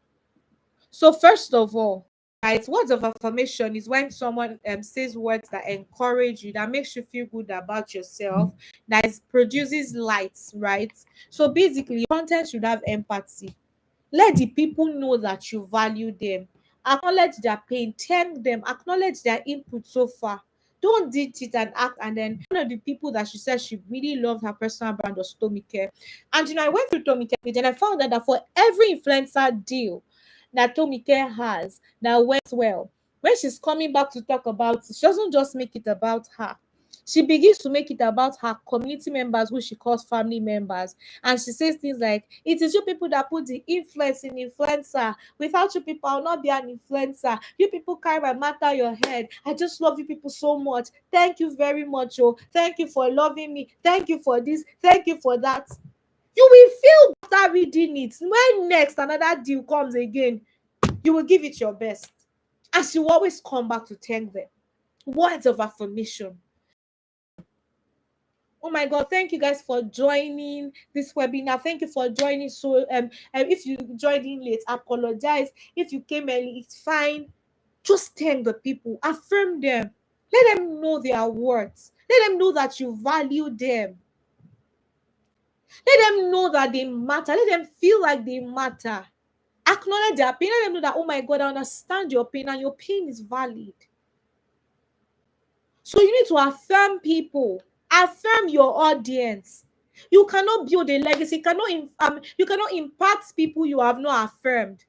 So first of all, right, words of affirmation is when someone says words that encourage you, that makes you feel good about yourself, that produces light, right? So basically, content should have empathy. Let the people know that you value them. Acknowledge their pain, thank them, acknowledge their input so far. Don't ditch it and act. And then one of the people that she said she really loved her personal brand was Tomike. And I went through Tomike page and I found out that for every influencer deal that Tomike has that went well, when she's coming back to talk about it, she doesn't just make it about her. She begins to make it about her community members, who she calls family members. And she says things like, it is you people that put the influence in influencer. Without you people, I'll not be an influencer. You people carry my matter your head. I just love you people so much. Thank you very much. Oh, thank you for loving me. Thank you for this. Thank you for that. You will feel after reading it. When next another deal comes again, you will give it your best. And she will always come back to thank them. Words of affirmation. Oh my God, thank you guys for joining this webinar. Thank you for joining. So if you joined in late, apologize. If you came early, it's fine. Just thank the people, affirm them, let them know their worth, let them know that you value them, let them know that they matter, let them feel like they matter. Acknowledge their pain, let them know that, oh my God, I understand your pain and your pain is valid. So you need to affirm people, affirm your audience. You cannot build a legacy, you cannot impact people you have not affirmed.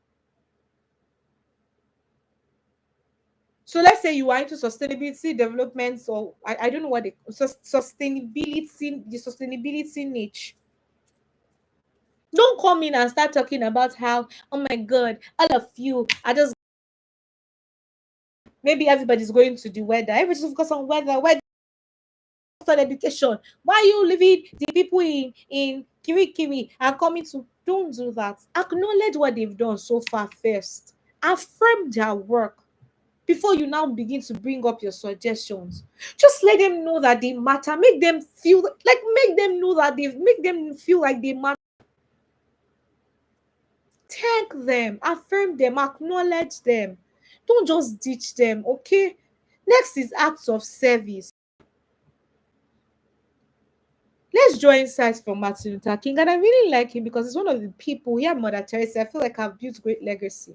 So let's say you are into sustainability development, or I don't know what the sustainability niche. Don't come in and start talking about how, oh my God, all of you are just, maybe everybody's going to the weather. Everybody's focus on weather education. Why are you leaving the people in Kirikiri and coming to? Don't do that. Acknowledge what they've done so far first. Affirm their work before you now begin to bring up your suggestions. Just let them know that they matter. Make them feel like, make them know that make them feel like they matter. Thank them, affirm them, acknowledge them. Don't just ditch them, okay? Next is acts of service. Let's draw insights from Martin Luther King. And I really like him because he's one of the people, yeah, Mother Teresa, I feel like I've built great legacy.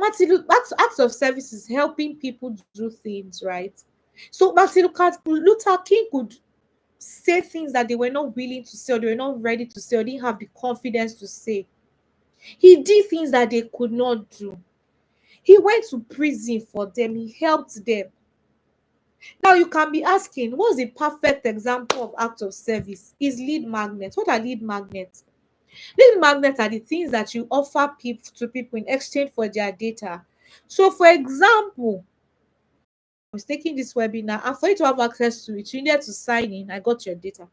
Acts of service is helping people do things, right? So Martin Luther King could say things that they were not willing to say, or they were not ready to say, or didn't have the confidence to say. He did things that they could not do. He went to prison for them. He helped them. Now you can be asking, what's the perfect example of act of service? Is lead magnets. What are lead magnets? Lead magnets are the things that you offer people in exchange for their data. So for example, I was taking this webinar, and for you to have access to it, you needed to sign in. I got your data.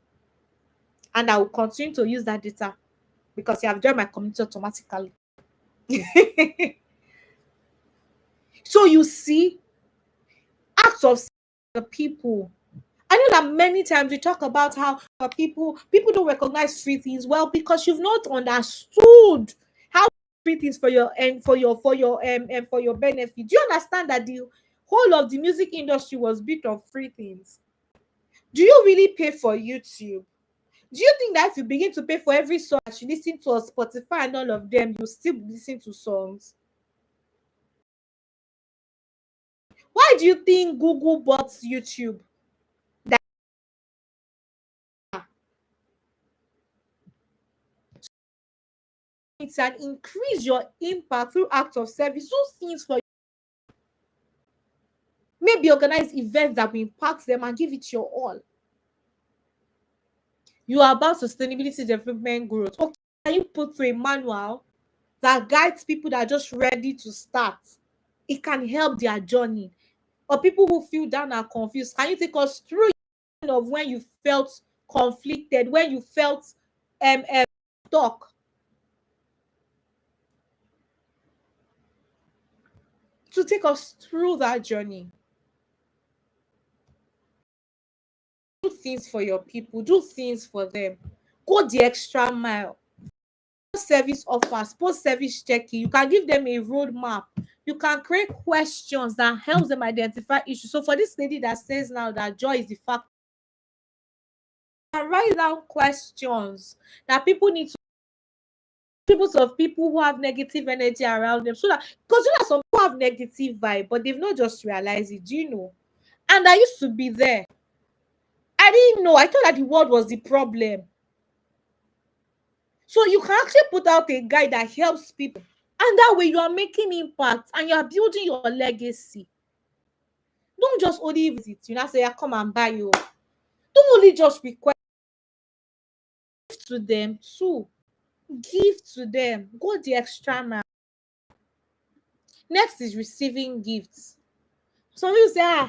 And I will continue to use that data because you have joined my community automatically. So you see, acts of the people. I know that many times we talk about how people don't recognize free things. Well, because you've not understood how free things for your and for your benefit. Do you understand that the whole of the music industry was built on free things? Do you really pay for YouTube? Do you think that if you begin to pay for every song that you listen to on Spotify and all of them, you still listen to songs? Why do you think Google bought YouTube? That it's an increase your impact through acts of service. Those things for Maybe organize events that will impact them and give it your all. You are about sustainability development growth. Okay, can you put through a manual that guides people that are just ready to start? It can help their journey. Or people who feel down and confused, can you take us through of when you felt conflicted, when you felt stuck? To take us through that journey. Do things for your people, do things for them, go the extra mile. Service offers, post service checking, you can give them a roadmap, you can create questions that helps them identify issues. So for this lady that says now that joy is the fact, and write down questions that people need to, people of people who have negative energy around them, so that, because you know some people have negative vibe but they've not just realized it, do you know? And I used to be there. I didn't know. I thought that the world was the problem. So you can actually put out a guide that helps people. And that way you are making impact and you are building your legacy. Don't just only visit, you know, say, yeah, come and buy you. Don't only just request to them too. Give to them. Go the extra mile. Next is receiving gifts. Some people say,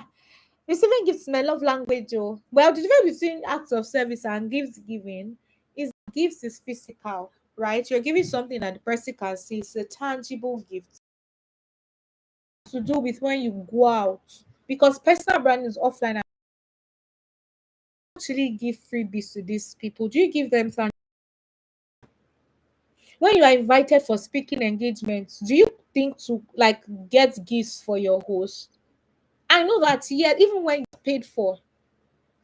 receiving gifts is my love language. Oh. Well, the difference between acts of service and gifts giving is gifts is physical, right? You're giving something that the person can see. It's a tangible gift. To do with when you go out, because personal branding is offline. Actually give freebies to these people? Do you give them something? When you are invited for speaking engagements, do you think to like get gifts for your host? I know that, yeah, even when it's paid for,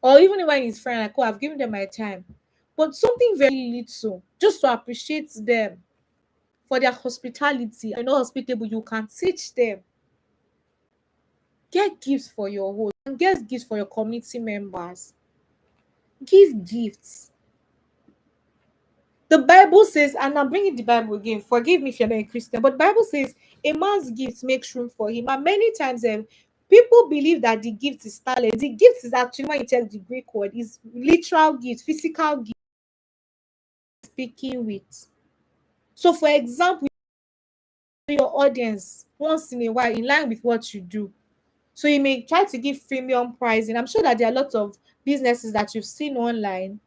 or even when it's friend, like, oh, I've given them my time, but something very little just to appreciate them for their hospitality. I know hospitable, you can teach them. Get gifts for your host and get gifts for your community members. Give gifts. The Bible says, and I'm bringing the Bible again, forgive me if you're not a Christian, but the Bible says a man's gift makes room for him. And many times people believe that the gift is talent. The gift is actually, when you check the Greek word, is literal gift, physical gift, speaking with. So for example, your audience once in a while in line with what you do. So you may try to give premium pricing. I'm sure that there are lots of businesses that you've seen online,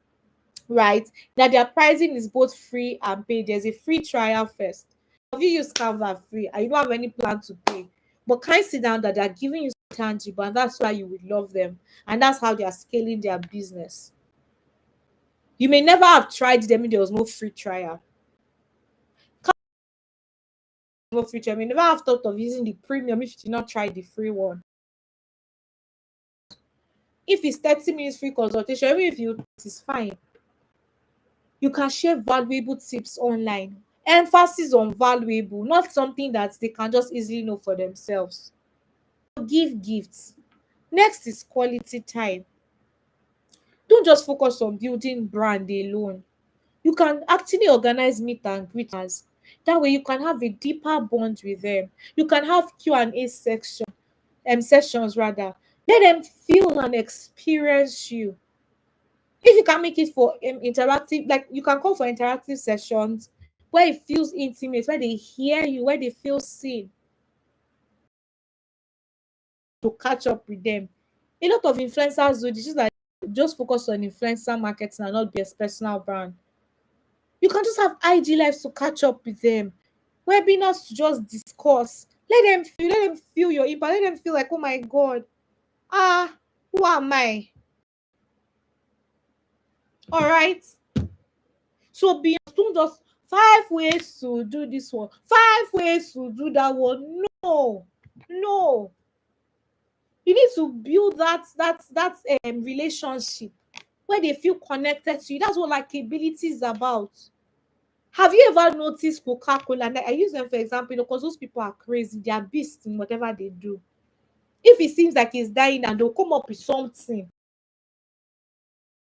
right? That their pricing is both free and paid. There's a free trial first. If you use Canva free and you don't have any plan to pay, but can you sit down that they're giving you tangible, and that's why you would love them, and that's how they are scaling their business. You may never have tried them if there was no free trial. No free trial. You may never have thought of using the premium if you did not try the free one. If it's 30 minutes free consultation, even if you, it's fine. You can share valuable tips online. Emphasis on valuable, not something that they can just easily know for themselves. Give gifts. Next is quality time. Don't just focus on building brand alone. You can actually organize meet and greeters. That way you can have a deeper bond with them. You can have Q&A sessions rather. Let them feel and experience you. If you can make it for interactive, like you can call for interactive sessions where it feels intimate, where they hear you, where they feel seen, to catch up with them. A lot of influencers do this, like just focus on influencer marketing and not be a personal brand. You can just have IG lives to catch up with them, webinars to just discuss. Let them feel your impact. Let them feel like, oh my god, who am I? All right. So don't just 5 ways to do this one, 5 ways to do that one. No. You need to build that relationship where they feel connected to you. That's what likability is about. Have you ever noticed Coca-Cola? And I use them for example, because those people are crazy. They are beasts in whatever they do. If it seems like it's dying and they'll come up with something,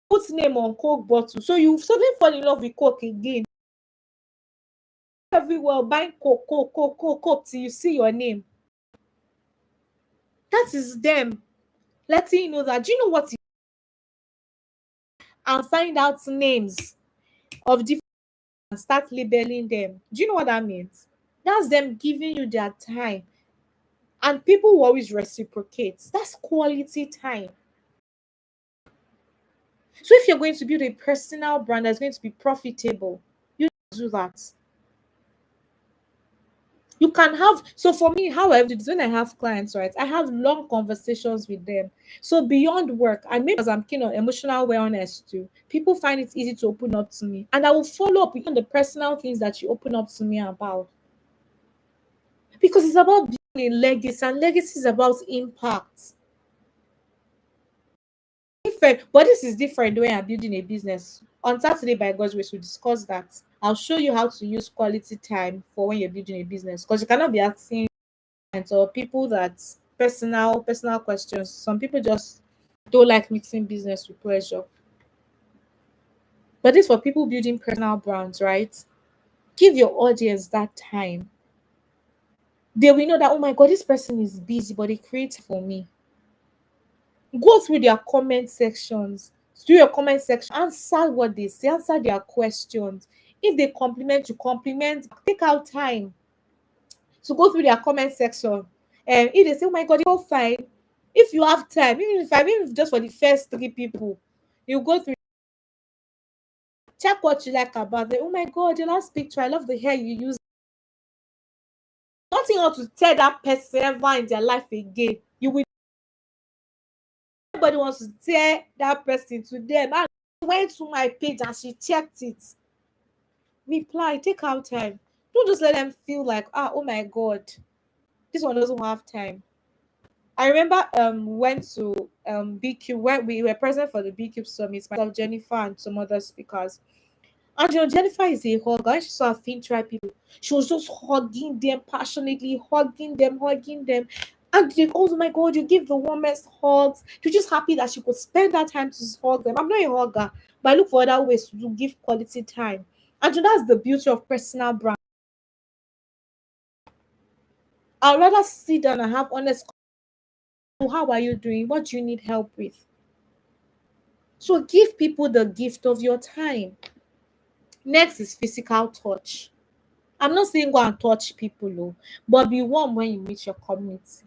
put name on Coke bottle. So you suddenly fall in love with Coke again. Everywhere buying Coke till you see your name. That is them letting you know that, do you know what? And find out names of different and start labeling them. Do you know what that means? That's them giving you their time. And people will always reciprocate. That's quality time. So if you're going to build a personal brand that's going to be profitable, you do that. You can have, so for me, how I do this when I have clients, right? I have long conversations with them. So beyond work, and maybe because I'm keen on emotional wellness too, people find it easy to open up to me. And I will follow up on the personal things that you open up to me about. Because it's about building a legacy, and legacy is about impact. Different, but this is different when I'm building a business. On Saturday, by God's grace, we'll discuss that. I'll show you how to use quality time for when you're building a business, because you cannot be asking clients or people that personal questions. Some people just don't like mixing business with pleasure. But this for people building personal brands, right? Give your audience that time. They will know that, oh my God, this person is busy, but they create for me. Go through their comment sections, through your comment section, answer what they say, answer their questions. If they compliment you, compliment, take out time to go through their comment section. And if they say, oh my God, you're fine, if you have time, even if just for the first three people, you go through, check what you like about them. Oh my God, your last picture, I love the hair you use. Nothing else to tell that person ever in their life again. You will, everybody wants to tell that person to them. I went to my page and she checked it. Reply, take out time. Don't just let them feel like, oh my God, this one doesn't have time. I remember went to BQ when we were present for the BQ summit, myself, Jennifer, and some other speakers. And Jennifer is a hugger. When she saw Fintra people, she was just hugging them passionately, hugging them. And they, oh my God, you give the warmest hugs. You're just happy that she could spend that time to hug them. I'm not a hugger, but I look for other ways to give quality time. And that's the beauty of personal brand. I'd rather sit down and have honest. How are you doing? What do you need help with? So give people the gift of your time. Next is physical touch. I'm not saying go and touch people, oh, but be warm when you meet your community.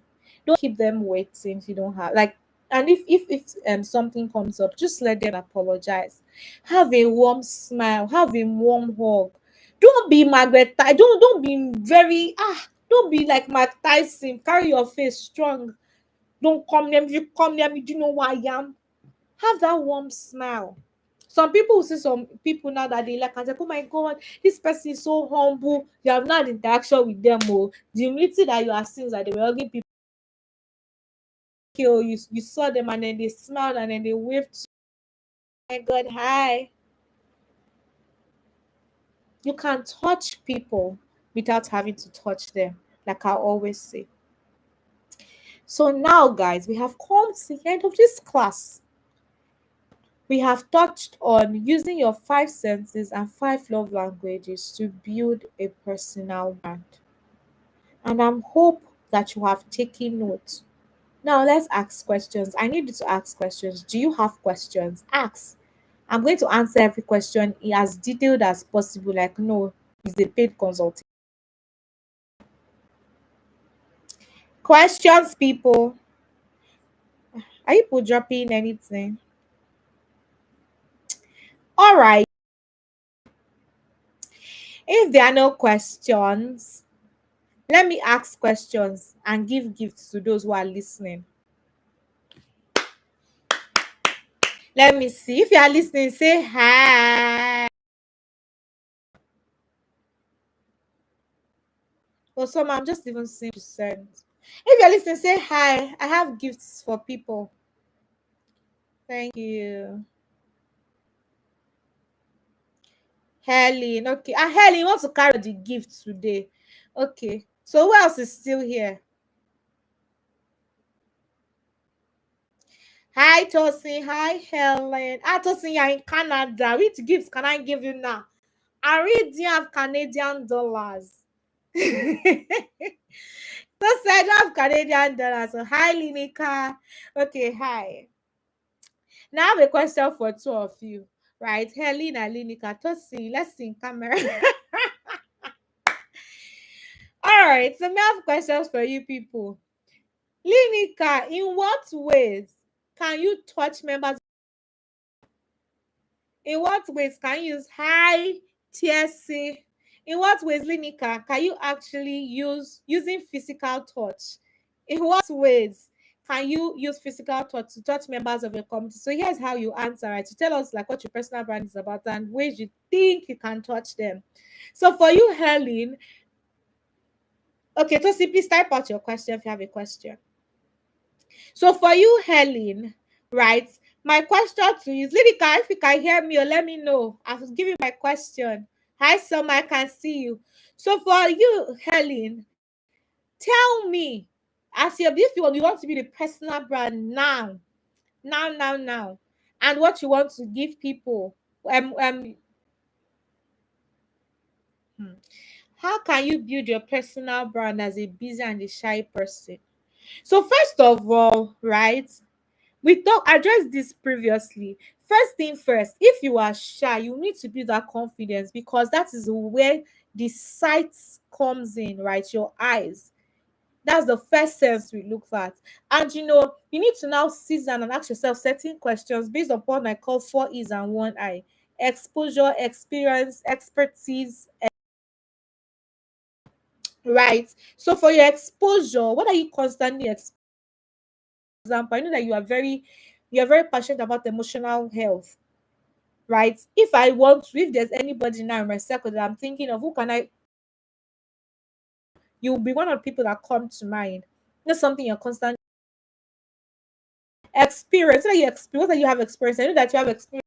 Don't keep them waiting if you don't have like. And if something comes up, just let them apologize. Have a warm smile. Have a warm hug. Don't be Margaret. Don't be very Don't be like Mike Tyson. Carry your face strong. Don't come near me. If you come near me, do you know who I am? Have that warm smile. Some people will see some people now that they like and say, oh my God, this person is so humble. You have not had interaction with them. Oh, the humility that you are seeing is that they were hugging people. Oh, you saw them and then they smiled and then they waved. To you. Oh my God, hi. You can touch people without having to touch them, like I always say. So now, guys, we have come to the end of this class. We have touched on using your five senses and five love languages to build a personal brand. And I hope that you have taken note. Now let's ask questions. I need you to ask questions. Do you have questions? Ask. I'm going to answer every question as detailed as possible. Like, no, it's a paid consulting. Questions, people. Are you people dropping anything? All right. If there are no questions, let me ask questions and give gifts to those who are listening. Let me see. If you are listening, say hi. Or some I'm just even seeing percent. If you're listening, say hi. I have gifts for people. Thank you. Helen. Okay. Helen wants to carry the gift today. Okay. So who else is still here? Hi, Tosin. Hi, Helen. Tosin, you're in Canada. Which gifts can I give you now? I really didn't have Canadian dollars. So I don't have Canadian dollars. So hi, Linika. Okay, hi. Now I have a question for two of you. Right, Helen and Linika. Let's see in camera. All right, so I have questions for you people. Linika, in what ways can you touch members? In what ways can you use high TSC? In what ways, Linika, can you actually use using physical touch? In what ways can you use physical touch to touch members of your community? So here's how you answer, right? You tell us like what your personal brand is about and ways you think you can touch them. So for you, Helen, okay, so please type out your question if you have a question. So for you, Helen, right? My question to you is, Lydica, if you can hear me or let me know. I will give you my question. Hi, Summer, I can see you. So for you, Helen, tell me, as your if you want to be the personal brand now, and what you want to give people. Um, um, hmm. How can you build your personal brand as a busy and a shy person? So first of all, right? We talk addressed this previously. First thing first, if you are shy, you need to build that confidence because that is where the sight comes in, right? Your eyes. That's the first sense we look at. And you need to now sit down and ask yourself certain questions based upon I call 4 E's and 1 I. Exposure, experience, expertise, right? So for your exposure, what are you constantly example? I know that you are very passionate about emotional health, right? If there's anybody now in my circle that I'm thinking of, who can I? You'll be one of the people that come to mind. That's something you're constantly experience. What that you have experience. I know that you have experience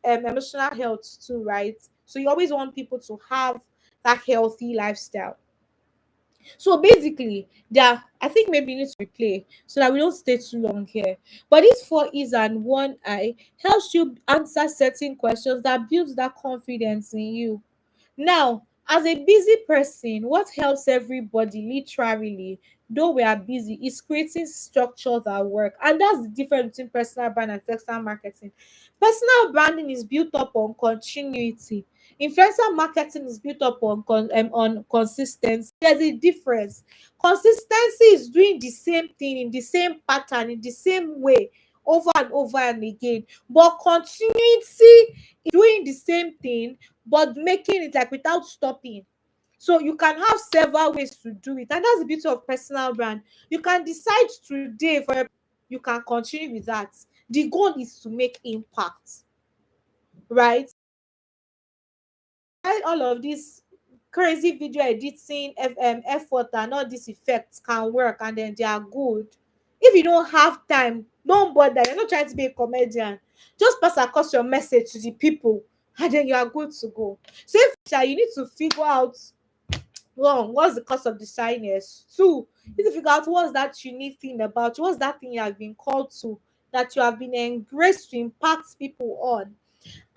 emotional health too, right? So you always want people to have that healthy lifestyle. So basically, I think maybe you need to replay so that we don't stay too long here. But these 4 E's and 1 I helps you answer certain questions that builds that confidence in you. Now, as a busy person, what helps everybody literally, though we are busy, is creating structure that work. And that's the difference between personal brand and textile marketing. Personal branding is built up on continuity. Influencer marketing is built up on consistency. There's a difference. Consistency is doing the same thing in the same pattern, in the same way, over and over and again. But continuity is doing the same thing but making it like without stopping. So you can have several ways to do it, and that's the beauty of personal brand. You can decide today you can continue with that. The goal is to make impact, right? All of this crazy video editing effort and all these effects can work and then they are good. If you don't have time, don't bother. You're not trying to be a comedian. Just pass across your message to the people and then you are good to go. So if you're shy, you need to figure out, one, what's the cause of the shyness? Two, you need to figure out what's that unique thing about you, what's that thing you have been called to, that you have been engraced to impact people on.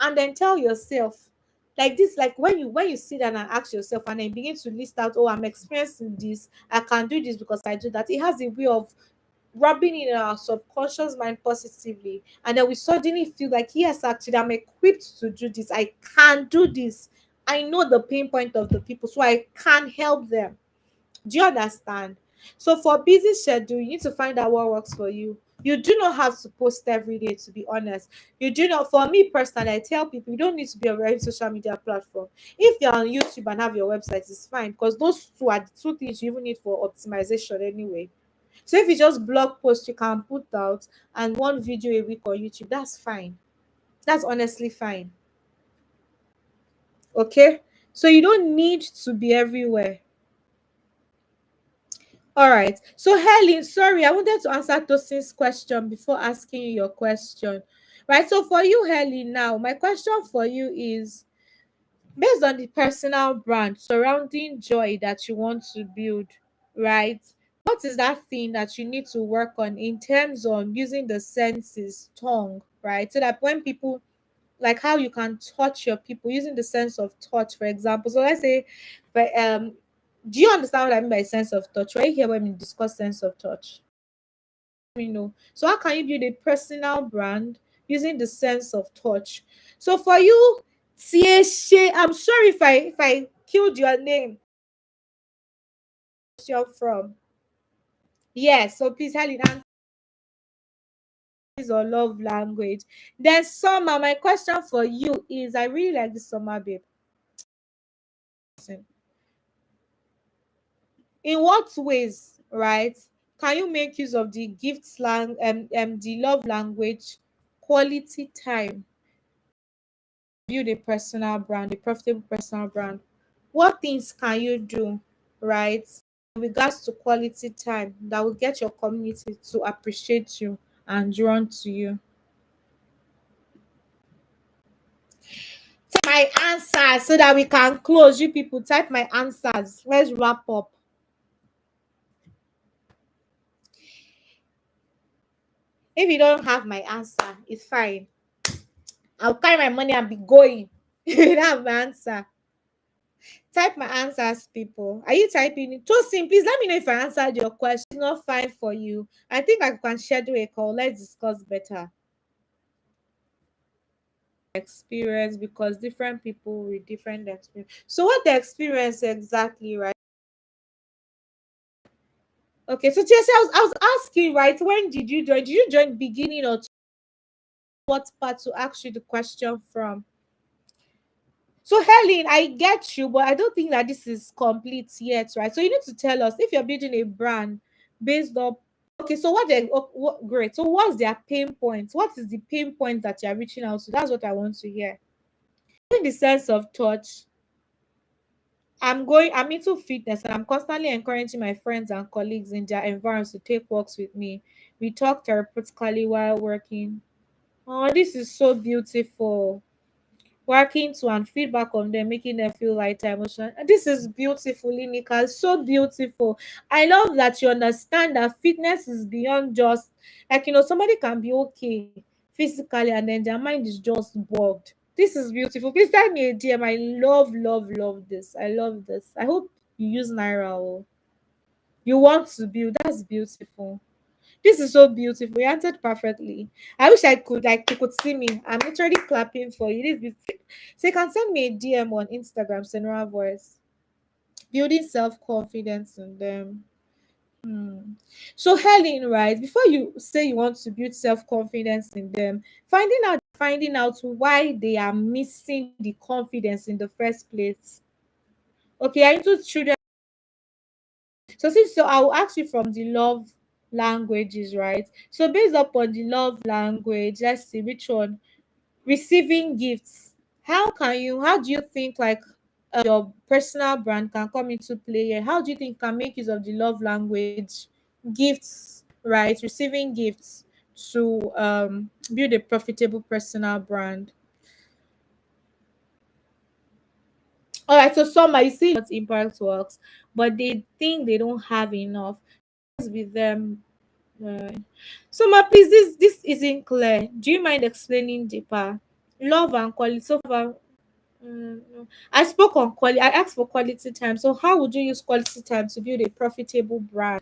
And then tell yourself, like this, like when you sit down and ask yourself and then begin to list out, oh, I'm experiencing this, I can do this because I do that. It has a way of rubbing in our subconscious mind positively, and then we suddenly feel like, yes, actually I'm equipped to do this, I can do this, I know the pain point of the people, so I can help them. Do you understand? So for busy schedule, you need to find out what works for you. You do not have to post every day, to be honest. You do not. For me personally, I tell people you don't need to be on every social media platform. If you're on YouTube and have your website, it's fine because those two are the two things you even need for optimization anyway. So if you just blog post you can put out and one video a week on YouTube, that's fine. That's honestly fine. Okay? So you don't need to be everywhere. All right. So Helen, sorry, I wanted to answer Tosin's question before asking you your question. Right. So for you, Helen, now my question for you is, based on the personal brand surrounding joy that you want to build, right? What is that thing that you need to work on in terms of using the senses, tongue, right? So that when people, like how you can touch your people using the sense of touch, for example. So let's say, but Do you understand what I mean by sense of touch? Right here when we discuss sense of touch. So how can you build a personal brand using the sense of touch? So for you, Tieshe, I'm sorry if I killed your name. You're from. Yes, so please Helen answer or love language. Then Summer, my question for you is I really like the Summer babe. In what ways, right, can you make use of the gift slang the love language quality time build a personal brand, a profitable personal brand? What things can you do, right, in regards to quality time that will get your community to appreciate you and drawn to you? Type my answers so that we can close. You people, type my answers. Let's wrap up. If you don't have my answer, it's fine. I'll carry my money and be going. You don't have my answer. Type my answers, people. Are you typing it? Tosin, please let me know if I answered your question. It's not fine for you. I think I can schedule a call. Let's discuss better. Experience, because different people with different experience. So what the experience exactly, right? Okay, so Chelsea, I was asking, right? When did you join? Did you join beginning or what part to ask you the question from? So Helen, I get you, but I don't think that this is complete yet, right? So you need to tell us if you're building a brand based on okay. So what great. So what's their pain points? What is the pain point that you're reaching out to? That's what I want to hear. In the sense of touch, I'm into fitness and I'm constantly encouraging my friends and colleagues in their environs to take walks with me. We talk therapeutically while working. Oh, this is so beautiful. Working to and feedback on them, making them feel lighter emotion. This is beautiful, Nika. So beautiful. I love that you understand that fitness is beyond just like somebody can be okay physically and then their mind is just bugged. This is beautiful. Please send me a DM. I love, love, love this. I love this. I hope you use Naira. You want to build. That's beautiful. This is so beautiful. You answered perfectly. I wish I could, like, you could see me. I'm literally clapping for you. This is beautiful. So you can send me a DM on Instagram, Senora Voice. Building self confidence in them. Hmm. So Helen, right? Before you say you want to build self confidence in them, finding out why they are missing the confidence in the first place. Okay, I into children. So I will ask you from the love languages, right? So based upon the love language, let's see which one. Receiving gifts. How do you think like your personal brand can come into play here? How do you think can make use of the love language gifts, right? Receiving gifts to build a profitable personal brand. All right, so some might see what impact works, but they think they don't have enough with them. Right. So, ma, please, this isn't clear. Do you mind explaining deeper? Love and quality. So far, no. I spoke on quality. I asked for quality time. So, how would you use quality time to build a profitable brand?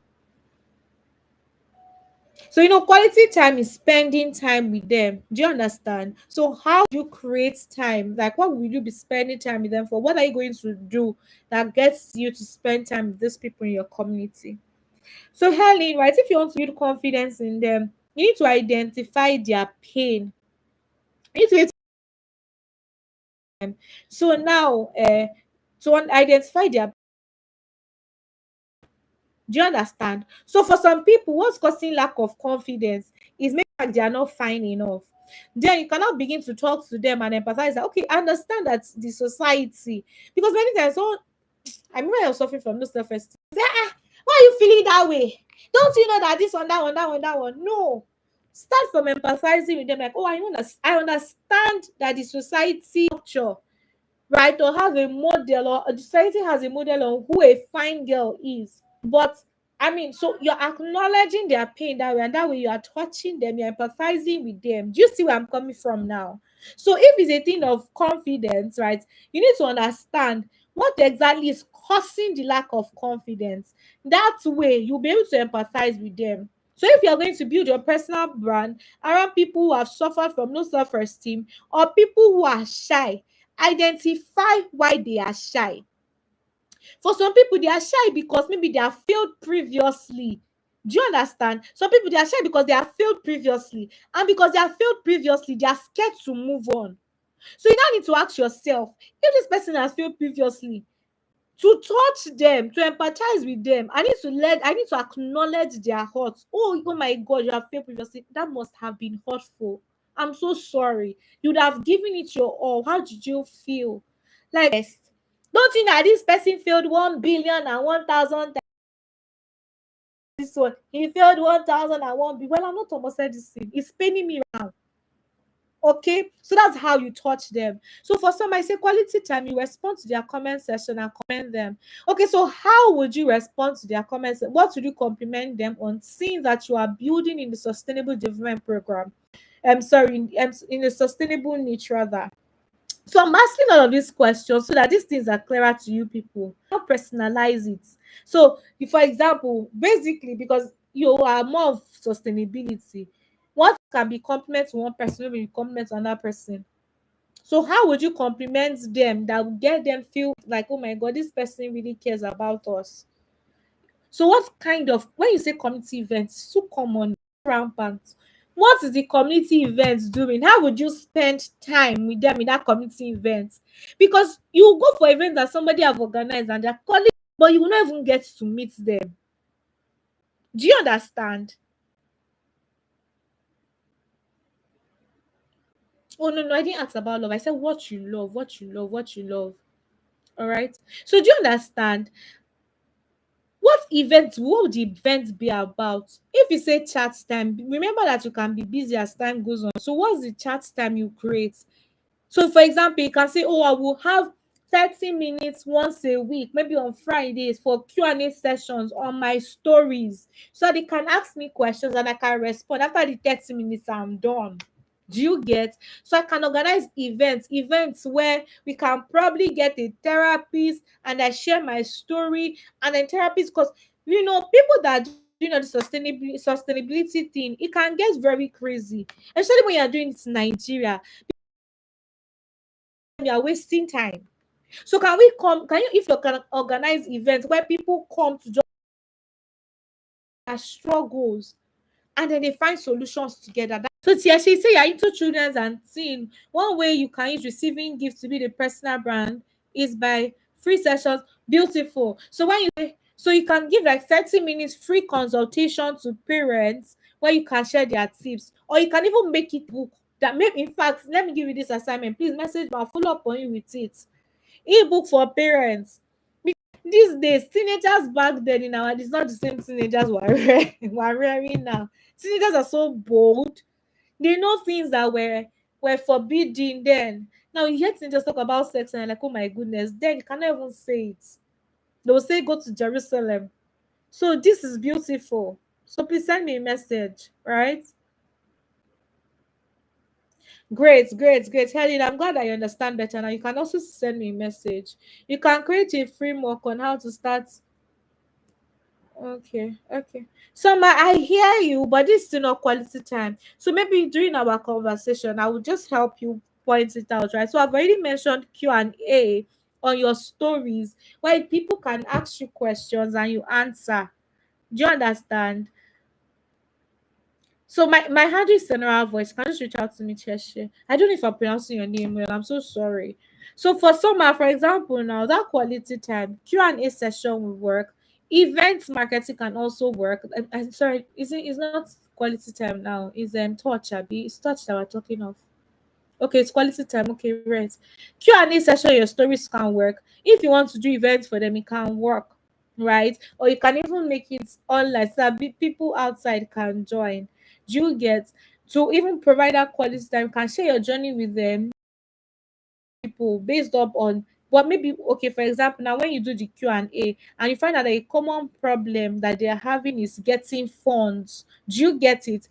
So, quality time is spending time with them. Do you understand? So, how do you create time? Like, what will you be spending time with them for? What are you going to do that gets you to spend time with these people in your community? So, Helen, right, if you want to build confidence in them, you need to identify their pain. You need to so now to identify their do you understand? So for some people, what's causing lack of confidence is maybe like they are not fine enough. Then you cannot begin to talk to them and empathize that okay, I understand that the society because many times so I remember I was suffering from no self-esteem. Why are you feeling that way? Don't you know that this one, that one, that one, that one? No. Start from empathizing with them, like, oh, I understand that the society culture, right, or have a model, or a society has a model on who a fine girl is. But I mean, so you're acknowledging their pain that way, and that way you are touching them, you're empathizing with them. Do you see where I'm coming from now? So if it's a thing of confidence, right, you need to understand what exactly is causing the lack of confidence. That way, you'll be able to empathize with them. So if you're going to build your personal brand around people who have suffered from low self-esteem or people who are shy, identify why they are shy. For some people, they are shy because maybe they have failed previously. Do you understand? Some people, they are shy because they have failed previously. And because they have failed previously, they are scared to move on. So you now need to ask yourself, if this person has failed previously, to touch them, to empathize with them, I need to acknowledge their hurts. Oh my God, you have failed previously. That must have been hurtful. I'm so sorry. You'd have given it your all. How did you feel? Like, yes. Don't think that this person failed 1 billion and 1,000 times. This one, he failed 1,001 billion. Well, I'm not almost said this thing. It's paining me now. Okay, so that's how you touch them. So for some, I say quality time, you respond to their comment section and comment them. Okay, so how would you respond to their comments? What would you compliment them on, seeing that you are building in the sustainable development program? Sorry, in the sustainable niche rather. So I'm asking all of these questions so that these things are clearer to you people. How personalize it. So, for example, basically, because you are more of sustainability, what can be compliment to one person will be compliment to another person. So how would you compliment them that will get them feel like, oh my God, this person really cares about us? So what kind of, when you say community events, so common, rampant. What is the community events doing? How would you spend time with them in that community event? Because you go for events that somebody have organized and they're calling, but you will not even get to meet them. Do you understand? Oh no, I didn't ask about love. I said what you love, what you love, what you love. All right. So do you understand? What would the event be about? If you say chat time, remember that you can be busy as time goes on. So what's the chat time you create? So for example, you can say, oh, I will have 30 minutes once a week, maybe on Fridays, for Q&A sessions on my stories, so they can ask me questions and I can respond. After the 30 minutes, I'm done. Do you get? So I can organize events where we can probably get a therapist and I share my story, and then therapist, because people that the sustainability thing, it can get very crazy, especially when you're doing it in Nigeria. You are wasting time. So can you, if you can organize events where people come to just their struggles and then they find solutions together. So Tiashi, say you're into children's and teen. One way you can use receiving gifts to be the personal brand is by free sessions. Beautiful. So so you can give like 30 minutes free consultation to parents where you can share their tips, or you can even make it book that maybe, in fact, let me give you this assignment. Please message me, I'll follow up on you with it. Ebook for parents. These days, teenagers back then in our, it's not the same teenagers we're rearing now. Teenagers are so bold. They know things that were forbidden then. Now you hear teenagers talk about sex and you're like, oh my goodness, then you cannot even say it. They'll say go to Jerusalem. So this is beautiful. So please send me a message, right? Great, great, great. Helen, I'm glad I understand better now. You can also send me a message. You can create a framework on how to start. Okay, okay. So I hear you, but this is still not quality time. So maybe during our conversation, I will just help you point it out, right? So I've already mentioned Q&A on your stories where people can ask you questions and you answer. Do you understand? So my handle is General Voice. Can you just reach out to me, Cheshire? I don't know if I'm pronouncing your name well. I'm so sorry. So for summer, for example, now that quality time Q&A session will work. Event marketing can also work. I'm sorry, it's not quality time now. It's touch, Abby. It's touch that we're talking of. Okay, it's quality time. Okay, right. Q&A session, your stories can work. If you want to do events for them, it can work, right? Or you can even make it online so that people outside can join. Do you get? To even provide that quality time, you can share your journey with them people based up on what, maybe, okay, for example, now when you do the Q&A and you find out that a common problem that they're having is getting funds. Do you get it?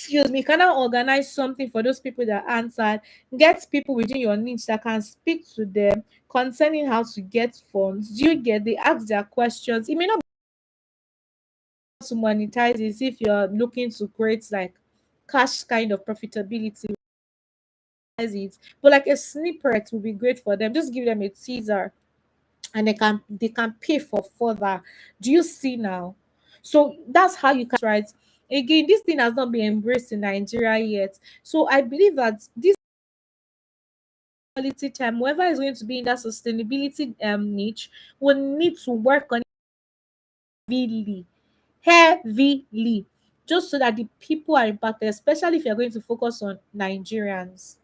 excuse me, can I organize something for those people that answered? Get people within your niche that can speak to them concerning how to get funds. Do you get? They ask their questions. It may not be to monetize it if you're looking to create like cash kind of profitability, it, but like a snippet will be great for them. Just give them a teaser and they can pay for further. Do you see now? So that's how you can, right? Again, this thing has not been embraced in Nigeria yet. So I believe that this quality time, whoever is going to be in that sustainability niche, will need to work on it heavily, heavily, just so that the people are impacted, especially if you're going to focus on Nigerians.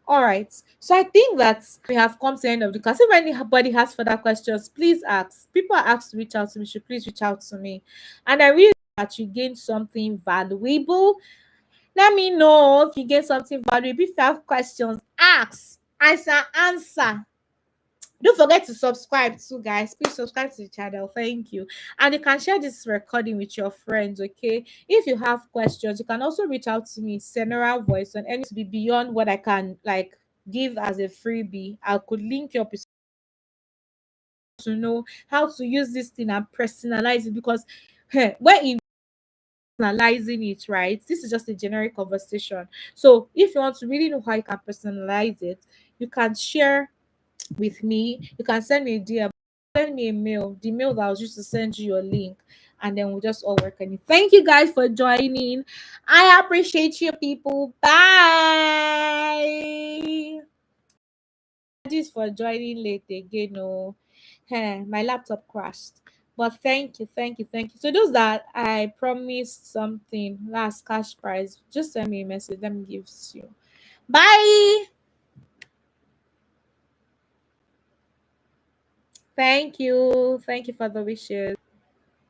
All right. So I think that we have come to the end of the class. If anybody has further questions, please ask. People are asked to reach out to me. Should please reach out to me. And I really hope that you gain something valuable. Let me know if you get something valuable. If you have questions, ask. I shall answer. Don't forget to subscribe too, guys. Please subscribe to the channel. Thank you. And you can share this recording with your friends, okay? If you have questions, you can also reach out to me, Senora Voice, on any to be beyond what I can like give as a freebie. I could link you up with to know how to use this thing and personalize it because when in personalizing it, right? This is just a generic conversation. So if you want to really know how you can personalize it, you can share with me. You can send me a DM, send me a mail, the mail that I was used to send you your link, and then we'll just all work on it. Thank you guys for joining. I appreciate you people. Bye. Apologies for joining late again. No, my laptop crashed. But thank you. So those that I promised something last cash prize, just send me a message. Let me give you. Bye. Thank you. Thank you for the wishes.